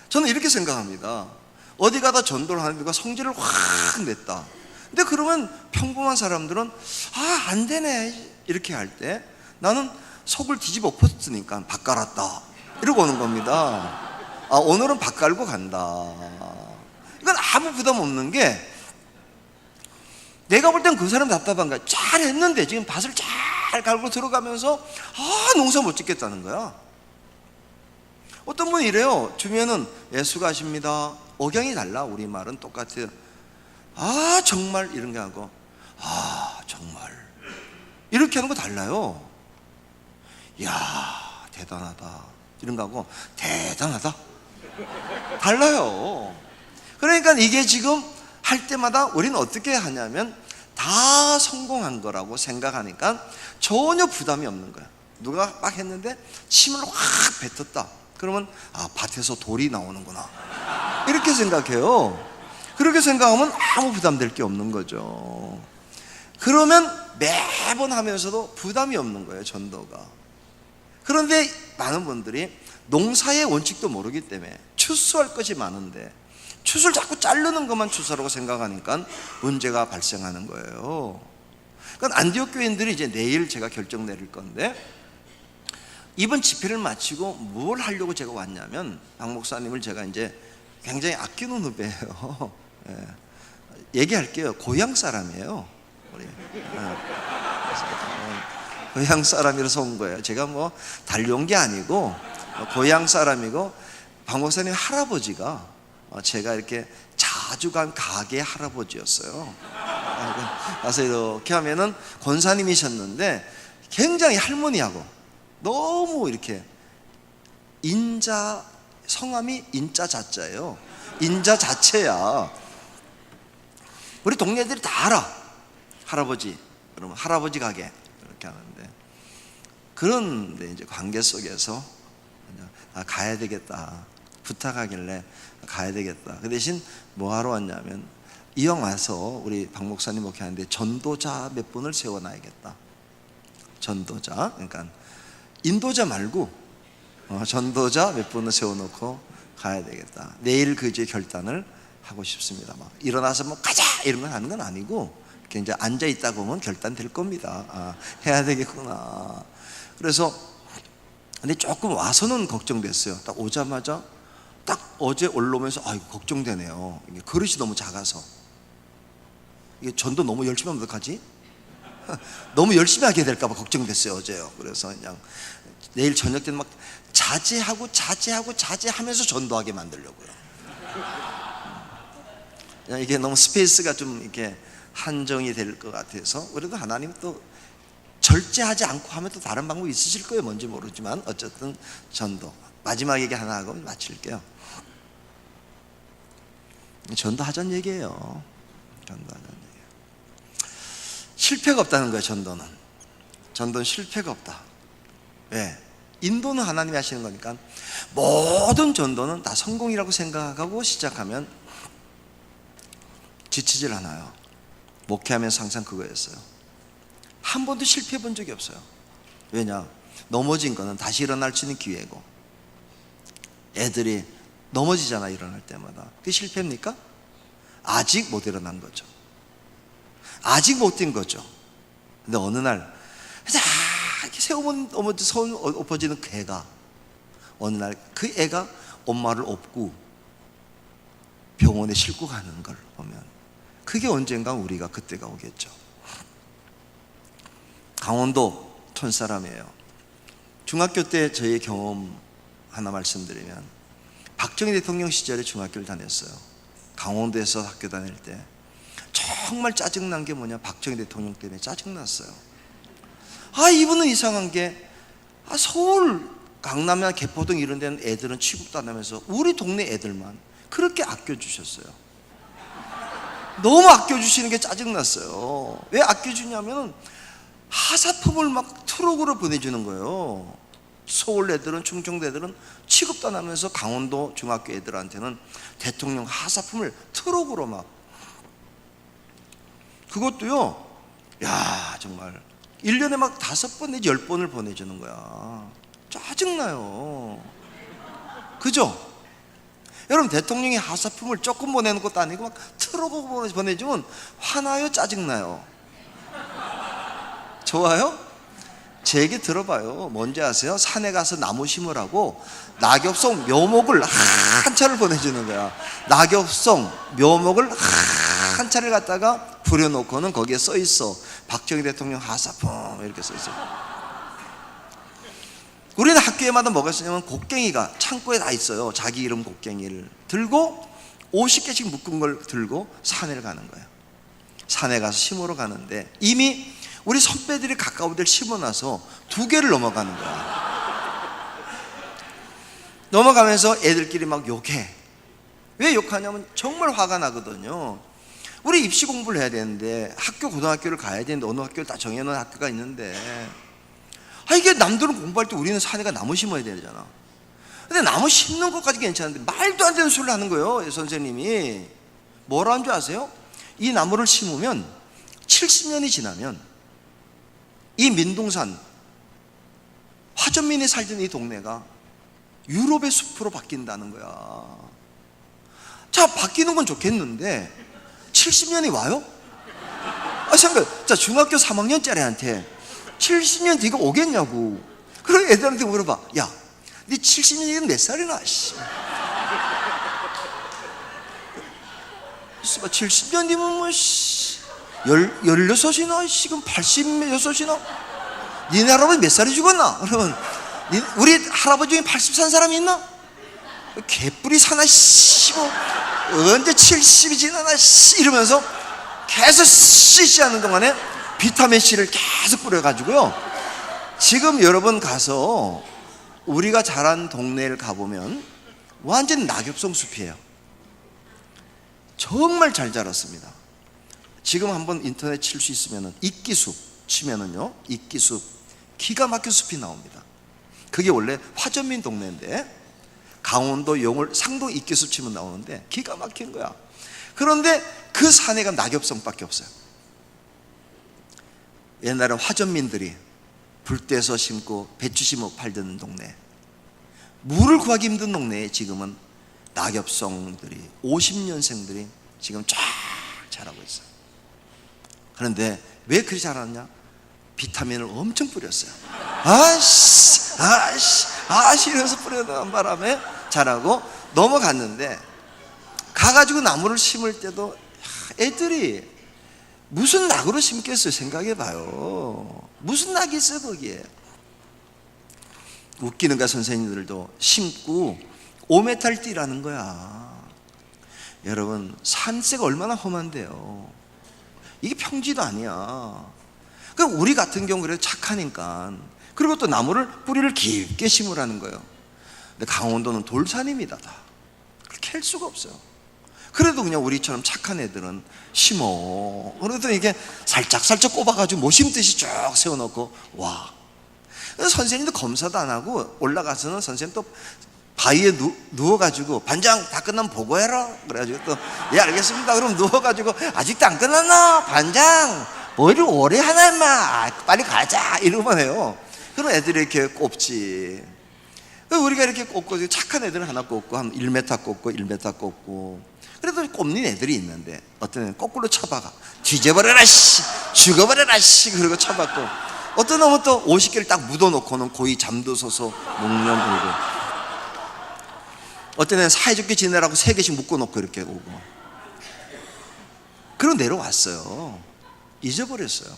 저는 이렇게 생각합니다. 어디 가다 전도를 하는 이유가 성질을 확 냈다. 근데 그러면 평범한 사람들은 안 되네 이렇게 할 때 나는 속을 뒤집어 엎었으니까 밥 갈았다 이러고 오는 겁니다. 오늘은 밥 갈고 간다. 이건 아무 부담 없는 게, 내가 볼 땐 그 사람 답답한 거야. 잘했는데 지금 밭을 잘 갈고 들어가면서 농사 못 짓겠다는 거야. 어떤 분이 이래요. 주면은 수고하십니다. 억양이 달라. 우리말은 똑같아요. 정말 이런 게 하고 정말 이렇게 하는 거 달라요. 야 대단하다 이런 거 하고 대단하다 달라요. 그러니까 이게 지금 할 때마다 우리는 어떻게 하냐면 다 성공한 거라고 생각하니까 전혀 부담이 없는 거야. 누가 막 했는데 침을 확 뱉었다. 그러면 밭에서 돌이 나오는구나 이렇게 생각해요. 그렇게 생각하면 아무 부담될 게 없는 거죠. 그러면 매번 하면서도 부담이 없는 거예요, 전도가. 그런데 많은 분들이 농사의 원칙도 모르기 때문에 추수할 것이 많은데 추수를 자꾸 자르는 것만 추수라고 생각하니까 문제가 발생하는 거예요. 그러니까 안디옥 교인들이 이제 내일 제가 결정 내릴 건데, 이번 집회를 마치고 뭘 하려고 제가 왔냐면, 박 목사님을 제가 이제 굉장히 아끼는 후배예요. 얘기할게요. 고향 사람이에요. 우리. 고향 사람이라서 온 거예요. 제가 뭐 달려온 게 아니고 고향 사람이고, 박 목사님 할아버지가 제가 이렇게 자주 간 가게 할아버지였어요. 그래서 이렇게 하면은 권사님이셨는데 굉장히 할머니하고 너무 이렇게 성함이 인자 자자예요. 인자 자체야. 우리 동네 애들이 다 알아. 할아버지. 그러면 할아버지 가게 이렇게 하는데, 그런데 이제 관계 속에서 가야 되겠다 부탁하길래 가야 되겠다. 그 대신 뭐 하러 왔냐면, 이왕 와서 우리 박 목사님 목회하는데 전도자 몇 분을 세워놔야겠다. 전도자, 그러니까 인도자 말고 전도자 몇 분을 세워놓고 가야 되겠다. 내일 그 이제 결단을 하고 싶습니다. 막 일어나서 뭐 가자 이런 건 하는 건 아니고, 이렇게 이제 앉아 있다 보면 결단될 겁니다. 해야 되겠구나. 그래서 근데 조금 와서는 걱정됐어요. 딱 오자마자 딱 어제 올라오면서 이거 걱정되네요. 이게 그릇이 너무 작아서, 이게 전도 너무 열심히 하면 어떡하지? 너무 열심히 하게 될까 봐 걱정됐어요, 어제요. 그래서 그냥 내일 저녁 때는 막 자제하면서 전도하게 만들려고요. 이게 너무 스페이스가 좀 이렇게 한정이 될 것 같아서, 그래도 하나님 또 절제하지 않고 하면 또 다른 방법이 있으실 거예요. 뭔지 모르지만 어쨌든 전도, 마지막 얘기 하나 하고 마칠게요. 전도하자는 얘기예요. 전도하자는 얘기예요. 실패가 없다는 거예요. 전도는 실패가 없다. 왜? 인도는 하나님이 하시는 거니까. 모든 전도는 다 성공이라고 생각하고 시작하면 지치질 않아요. 목회하면서 항상 그거였어요. 한 번도 실패해 본 적이 없어요. 왜냐? 넘어진 거는 다시 일어날 수 있는 기회고, 애들이 넘어지잖아, 일어날 때마다. 그게 실패입니까? 아직 못 일어난 거죠. 아직 못 뛴 거죠. 근데 어느 날 이렇게 세우면 손 엎어지는 그 애가, 어느 날 그 애가 엄마를 업고 병원에 싣고 가는 걸 보면, 그게 언젠가 우리가 그때가 오겠죠. 강원도 촌 사람이에요. 중학교 때 저의 경험 하나 말씀드리면, 박정희 대통령 시절에 중학교를 다녔어요. 강원도에서 학교 다닐 때 정말 짜증난 게 뭐냐, 박정희 대통령 때문에 짜증났어요. 이분은 이상한 게, 서울 강남이나 개포동 이런 데는 애들은 취급도 안 하면서 우리 동네 애들만 그렇게 아껴주셨어요. 너무 아껴주시는 게 짜증났어요. 왜 아껴주냐면 하사품을 막 트럭으로 보내주는 거예요. 서울 애들은, 충청도 애들은 취급도 안 하면서 강원도 중학교 애들한테는 대통령 하사품을 트럭으로 막, 그것도요, 야 정말 1년에 막 5번 내지 10번을 보내주는 거야. 짜증나요. 그죠? 여러분, 대통령이 하사품을 조금 보내는 것도 아니고 막 틀어보고 보내주면 화나요? 짜증나요? 좋아요? 제 얘기 들어봐요. 뭔지 아세요? 산에 가서 나무 심으라고 낙엽송 묘목을 한 차를 보내주는 거야. 낙엽송 묘목을 한 차를 갖다가 부려놓고는 거기에 써 있어. 박정희 대통령 하사품 이렇게 써 있어. 우리는 학교에마다 뭐가 있냐면 곡괭이가 창고에 다 있어요. 자기 이름 곡괭이를 들고 50개씩 묶은 걸 들고 산에 가는 거예요. 산에 가서 심으러 가는데 이미 우리 선배들이 가까운 데를 심어놔서 2개를 넘어가는 거야. 넘어가면서 애들끼리 막 욕해. 왜 욕하냐면 정말 화가 나거든요. 우리 입시 공부를 해야 되는데 학교 고등학교를 가야 되는데 어느 학교를 다 정해놓은 학교가 있는데 이게 남들은 공부할 때 우리는 산에 가 나무 심어야 되잖아. 근데 나무 심는 것까지 괜찮은데 말도 안 되는 소리를 하는 거예요. 선생님이 뭐라는 줄 아세요? 이 나무를 심으면 70년이 지나면 이 민둥산 화전민이 살던 이 동네가 유럽의 숲으로 바뀐다는 거야. 자, 바뀌는 건 좋겠는데 70년이 와요? 생각해. 자, 중학교 3학년짜리한테 70년 뒤가 오겠냐고. 그럼 애들한테 물어봐. 야, 네 70년이면 몇 살이나? 70년 뒤면 뭐 16이나 지금 86이나? 니네 할아버지 몇 살이 죽었나? 그러면 우리 할아버지 중에 80 산 사람이 있나? 개뿔이 사나 뭐 언제 70이 지나나 이러면서 계속 하는 동안에 비타민 C를 계속 뿌려가지고요. 지금 여러분 가서 우리가 자란 동네를 가보면 완전 낙엽송 숲이에요. 정말 잘 자랐습니다. 지금 한번 인터넷 칠 수 있으면 이끼숲 치면은요, 이끼숲 기가 막힌 숲이 나옵니다. 그게 원래 화전민 동네인데 강원도 용을 상동 이끼숲 치면 나오는데 기가 막힌 거야. 그런데 그 산에 가면 낙엽송밖에 없어요. 옛날에 화전민들이 불 떼서 심고 배추 심어 팔던 동네, 물을 구하기 힘든 동네에 지금은 낙엽송들이 50년생들이 지금 쫙 자라고 있어요. 그런데 왜 그리 자랐냐? 비타민을 엄청 뿌렸어요. 이러면서 뿌려놓은 바람에 자라고 넘어갔는데 가가지고 나무를 심을 때도 애들이 무슨 낙으로 심겠어요? 생각해봐요. 무슨 낙이 있어요 거기에? 웃기는가? 선생님들도 심고 5m 뛰라는 거야. 여러분, 산세가 얼마나 험한데요. 이게 평지도 아니야. 그러니까 우리 같은 경우 그래도 착하니까, 그리고 또 나무를 뿌리를 깊게 심으라는 거예요. 근데 강원도는 돌산입니다. 다 캘 수가 없어요. 그래도 그냥 우리처럼 착한 애들은 심어. 그래도 이게 살짝 꼽아가지고 못 심듯이 쭉 세워놓고 와. 선생님도 검사도 안 하고 올라가서는 선생님 또 바위에 누워가지고 반장 다 끝나면 보고해라. 그래가지고 또 예 알겠습니다. 그럼 누워가지고 아직도 안 끝났나? 반장 뭐 이리 오래 하나 임마. 빨리 가자 이러면 해요. 그럼 애들이 이렇게 꼽지. 우리가 이렇게 꼽고 착한 애들은 하나 꼽고 한 1m 꼽고 1m 꼽고 그래도 꼽는 애들이 있는데 어떤 애는 거꾸로 쳐박아. 뒤져버려라 씨, 죽어버려라 씨. 그러고 쳐박고, 어떤 놈은 또 50개를 딱 묻어놓고는 고이 잠도서서 목련 불고, 어떤 애는 사이좋게 지내라고 3개씩 묶어놓고 이렇게 오고. 그러고 내려왔어요. 잊어버렸어요.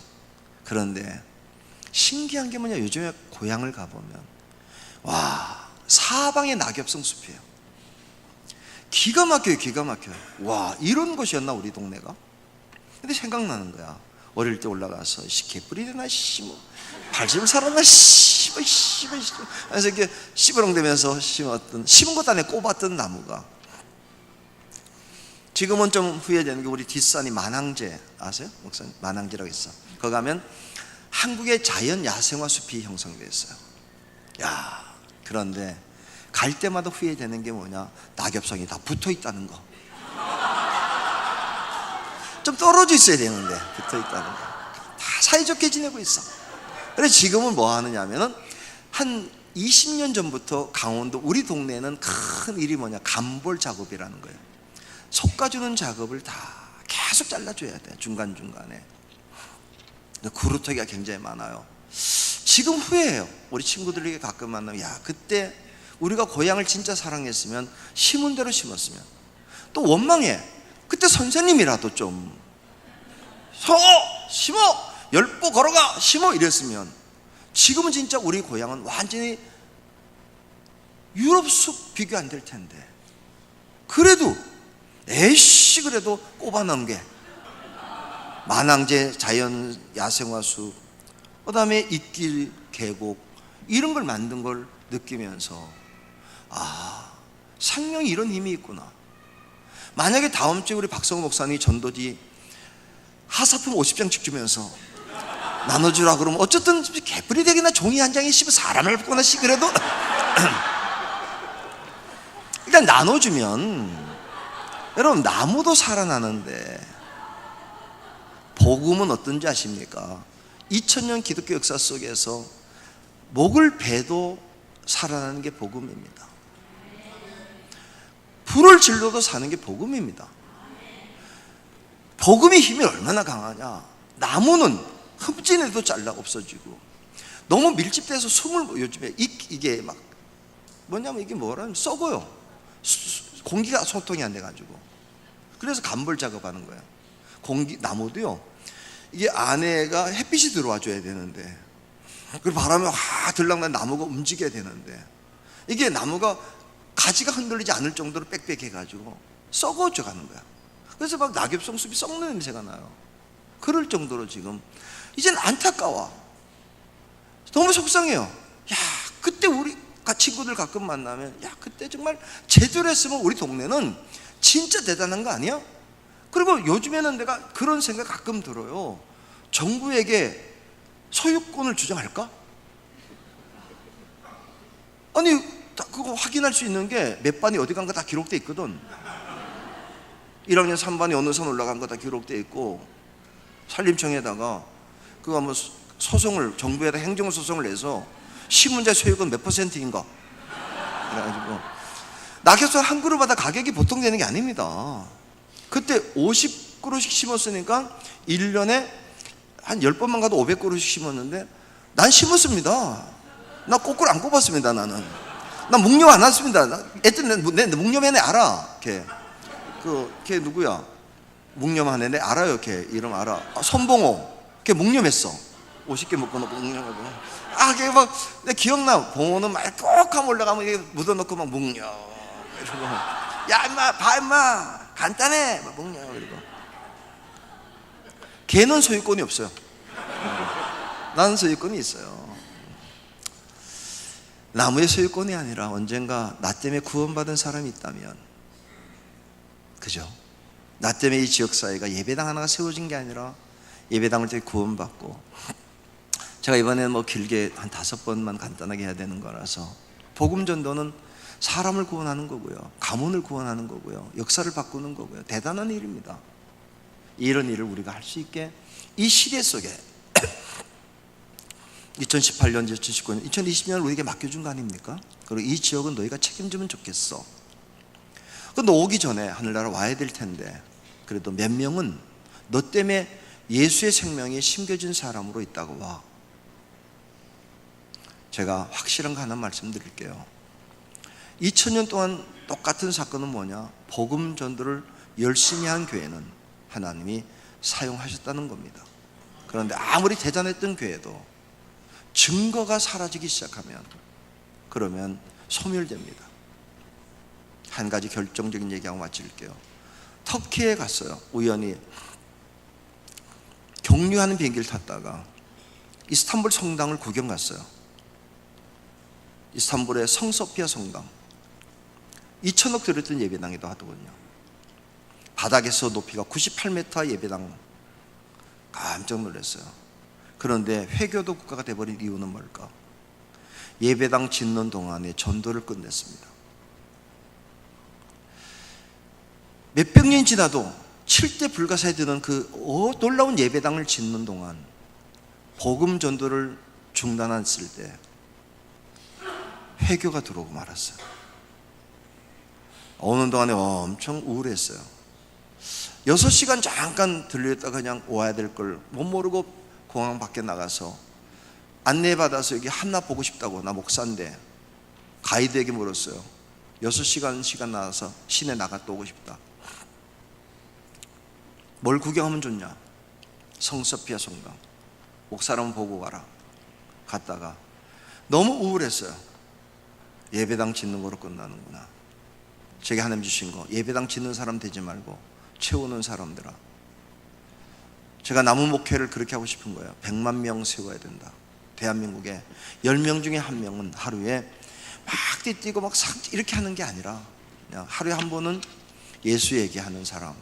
그런데 신기한 게 뭐냐, 요즘에 고향을 가보면 와, 사방에 낙엽송 숲이에요. 기가 막혀요. 기가 막혀요. 와, 이런 곳이었나 우리 동네가? 근데 생각나는 거야. 어릴 때 올라가서 개뿔이 되나 뭐 80을 살았나 그래서 이렇게 씨부렁대면서 심은 것도 안에 꼽았던 나무가, 지금은 좀 후회되는 게 우리 뒷산이 만항제 아세요? 목사님, 만항제라고 있어. 거기 가면 한국의 자연 야생화 숲이 형성되어 있어요. 야, 그런데 갈 때마다 후회되는 게 뭐냐, 낙엽송이 다 붙어 있다는 거. 좀 떨어져 있어야 되는데 붙어 있다는 거. 다 사이좋게 지내고 있어. 그래서 지금은 뭐 하느냐 하면은 한 20년 전부터 강원도 우리 동네에는 큰 일이 뭐냐, 감볼 작업이라는 거예요. 솎아주는 작업을 다 계속 잘라줘야 돼, 중간중간에. 그루터기가 굉장히 많아요. 지금 후회해요. 우리 친구들에게 가끔 만나면, 야, 그때 우리가 고향을 진짜 사랑했으면 심은 대로 심었으면. 또 원망해. 그때 선생님이라도 좀 심어, 10보 걸어가, 심어 이랬으면. 지금은 진짜 우리 고향은 완전히 유럽숲 비교 안 될 텐데, 그래도 애쉬 그래도 꼽아넣은 게 만항제 자연 야생화숲, 그 다음에 이길 계곡, 이런 걸 만든 걸 느끼면서, 아, 생명이 이런 힘이 있구나. 만약에 다음 주에 우리 박성호 목사님이 전도지 하사품 50장씩 주면서 나눠주라 그러면 어쨌든 개뿔이 되기나 종이 한 장에 사람을 뽑거나 그래도 일단 나눠주면, 여러분, 나무도 살아나는데 복음은 어떤지 아십니까? 2000년 기독교 역사 속에서 목을 베도 살아나는 게 복음입니다. 불을 질러도 사는 게 복음입니다. 복음의 힘이 얼마나 강하냐. 나무는 흠집내도 잘라 없어지고, 너무 밀집돼서 숨을, 요즘에 이게 막 뭐냐면 이게 뭐라면 썩어요. 공기가 소통이 안 돼가지고. 그래서 감볼 작업하는 거예요. 나무도요, 이게 안에가 햇빛이 들어와 줘야 되는데, 그리고 바람이 확 들락날 나무가 움직여야 되는데, 이게 나무가 가지가 흔들리지 않을 정도로 빽빽해가지고 썩어져 가는 거야. 그래서 막 낙엽송 숲이 썩는 냄새가 나요. 그럴 정도로 지금 이젠 안타까워. 너무 속상해요. 야, 그때 우리 친구들 가끔 만나면, 야, 그때 정말 제대로 했으면 우리 동네는 진짜 대단한 거 아니야? 그리고 요즘에는 내가 그런 생각 가끔 들어요. 정부에게 소유권을 주장할까? 아니, 그거 확인할 수 있는 게 몇 반이 어디 간 거 다 기록돼 있거든. 1학년 3반이 어느 산 올라간 거 다 기록돼 있고, 산림청에다가 그거 한번 소송을, 정부에다 행정소송을 내서 시문제 소유권 몇 %인가 그래가지고, 낙엽수 한 그루마다 가격이 보통 되는 게 아닙니다. 그때 50그루씩 심었으니까 1년에 한 10번만 가도 500그루씩 심었는데, 난 심었습니다. 나 거꾸로 안 꼽았습니다. 나는 묵념 안 했습니다. 내 묵념한 애 알아. 걔 누구야? 묵념한 애, 내 알아요. 걔 이름 알아. 선봉호. 걔 묵념했어. 50개 묶어놓고 묵념하고. 걔 막, 내 기억나. 봉호는 막 꼭 하면 올라가면 이게 묻어놓고 막 묵념 이러고, 야 임마 봐 임마 간단해 막 묵념. 그리고 걔는 소유권이 없어요. 나는 소유권이 있어요. 나무의 소유권이 아니라 언젠가 나 때문에 구원받은 사람이 있다면, 그죠? 나 때문에 이 지역사회가 예배당 하나가 세워진 게 아니라 예배당을 통해 구원받고, 제가 이번에는 뭐 길게 한 5번만 간단하게 해야 되는 거라서, 복음전도는 사람을 구원하는 거고요, 가문을 구원하는 거고요, 역사를 바꾸는 거고요. 대단한 일입니다. 이런 일을 우리가 할 수 있게 이 시대 속에 2018년, 2019년, 2020년을 우리에게 맡겨준 거 아닙니까? 그리고 이 지역은 너희가 책임지면 좋겠어. 너 오기 전에 하늘나라 와야 될 텐데, 그래도 몇 명은 너 때문에 예수의 생명이 심겨진 사람으로 있다고 와. 제가 확실한 거 하나 말씀드릴게요. 2000년 동안 똑같은 사건은 뭐냐? 복음 전도를 열심히 한 교회는 하나님이 사용하셨다는 겁니다. 그런데 아무리 대단했던 교회도 증거가 사라지기 시작하면, 그러면 소멸됩니다. 한 가지 결정적인 얘기하고 마칠게요. 터키에 갔어요. 우연히 경유하는 비행기를 탔다가 이스탄불 성당을 구경 갔어요. 이스탄불의 성소피아 성당, 2,000억 들었던 예배당이기도 하더군요. 바닥에서 높이가 98m 예배당. 깜짝 놀랐어요. 그런데 회교도 국가가 돼버린 이유는 뭘까? 예배당 짓는 동안에 전도를 끝냈습니다. 몇백 년이 지나도 7대 불가사에 드는 그 놀라운 예배당을 짓는 동안 복음 전도를 중단했을 때 회교가 들어오고 말았어요. 오는 동안에 엄청 우울했어요. 6시간 잠깐 들렸다가 그냥 와야 될 걸 못 모르고 공항 밖에 나가서 안내받아서 여기 한나 보고 싶다고. 나 목사인데. 가이드에게 물었어요. 6시간 시간 나와서 시내 나갔다 오고 싶다. 뭘 구경하면 좋냐? 성서피아 성당. 목사람 보고 가라. 갔다가 너무 우울했어요. 예배당 짓는 거로 끝나는구나. 제게 하나님 주신 거, 예배당 짓는 사람 되지 말고 채우는 사람들아. 제가 나무 목회를 그렇게 하고 싶은 거예요. 100만 명 세워야 된다. 대한민국에 10명 중에 1명은 하루에 막 뛰고 막 이렇게 하는 게 아니라 그냥 하루에 한 번은 예수 얘기하는 사람,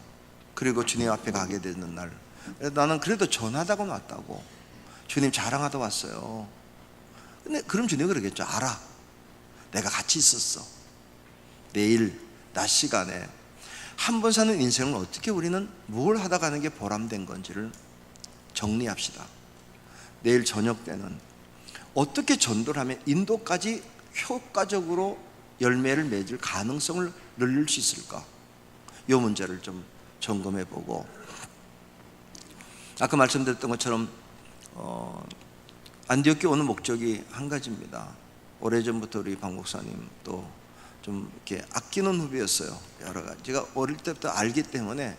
그리고 주님 앞에 가게 되는 날. 나는 그래도 전하다고 왔다고. 주님 자랑하다 왔어요. 근데 그럼 주님이 그러겠죠. 알아. 내가 같이 있었어. 내일 낮 시간에 한 번 사는 인생을 어떻게 우리는 뭘 하다 가는 게 보람된 건지를 정리합시다. 내일 저녁 때는 어떻게 전도를 하면 인도까지 효과적으로 열매를 맺을 가능성을 늘릴 수 있을까? 이 문제를 좀 점검해 보고, 아까 말씀드렸던 것처럼 안디옥에 오는 목적이 한 가지입니다. 오래전부터 우리 박 목사님 또 좀 이렇게 아끼는 후배였어요. 여러 가지 제가 어릴 때부터 알기 때문에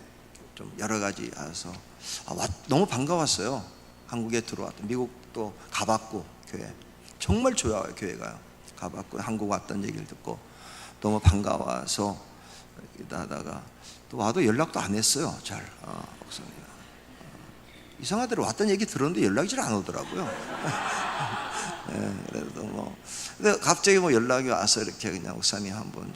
좀 여러 가지 알아서 너무 반가웠어요. 한국에 들어왔던, 미국도 가봤고, 교회 정말 좋아요. 교회가요. 가봤고 한국 왔던 얘기를 듣고 너무 반가워서 하다가 또 와도 연락도 안 했어요. 잘 목사님 이상하대로 왔던 얘기 들었는데 연락이 잘 안 오더라고요. 네, 그래도 근데 갑자기 연락이 와서 이렇게 그냥 목사님 한번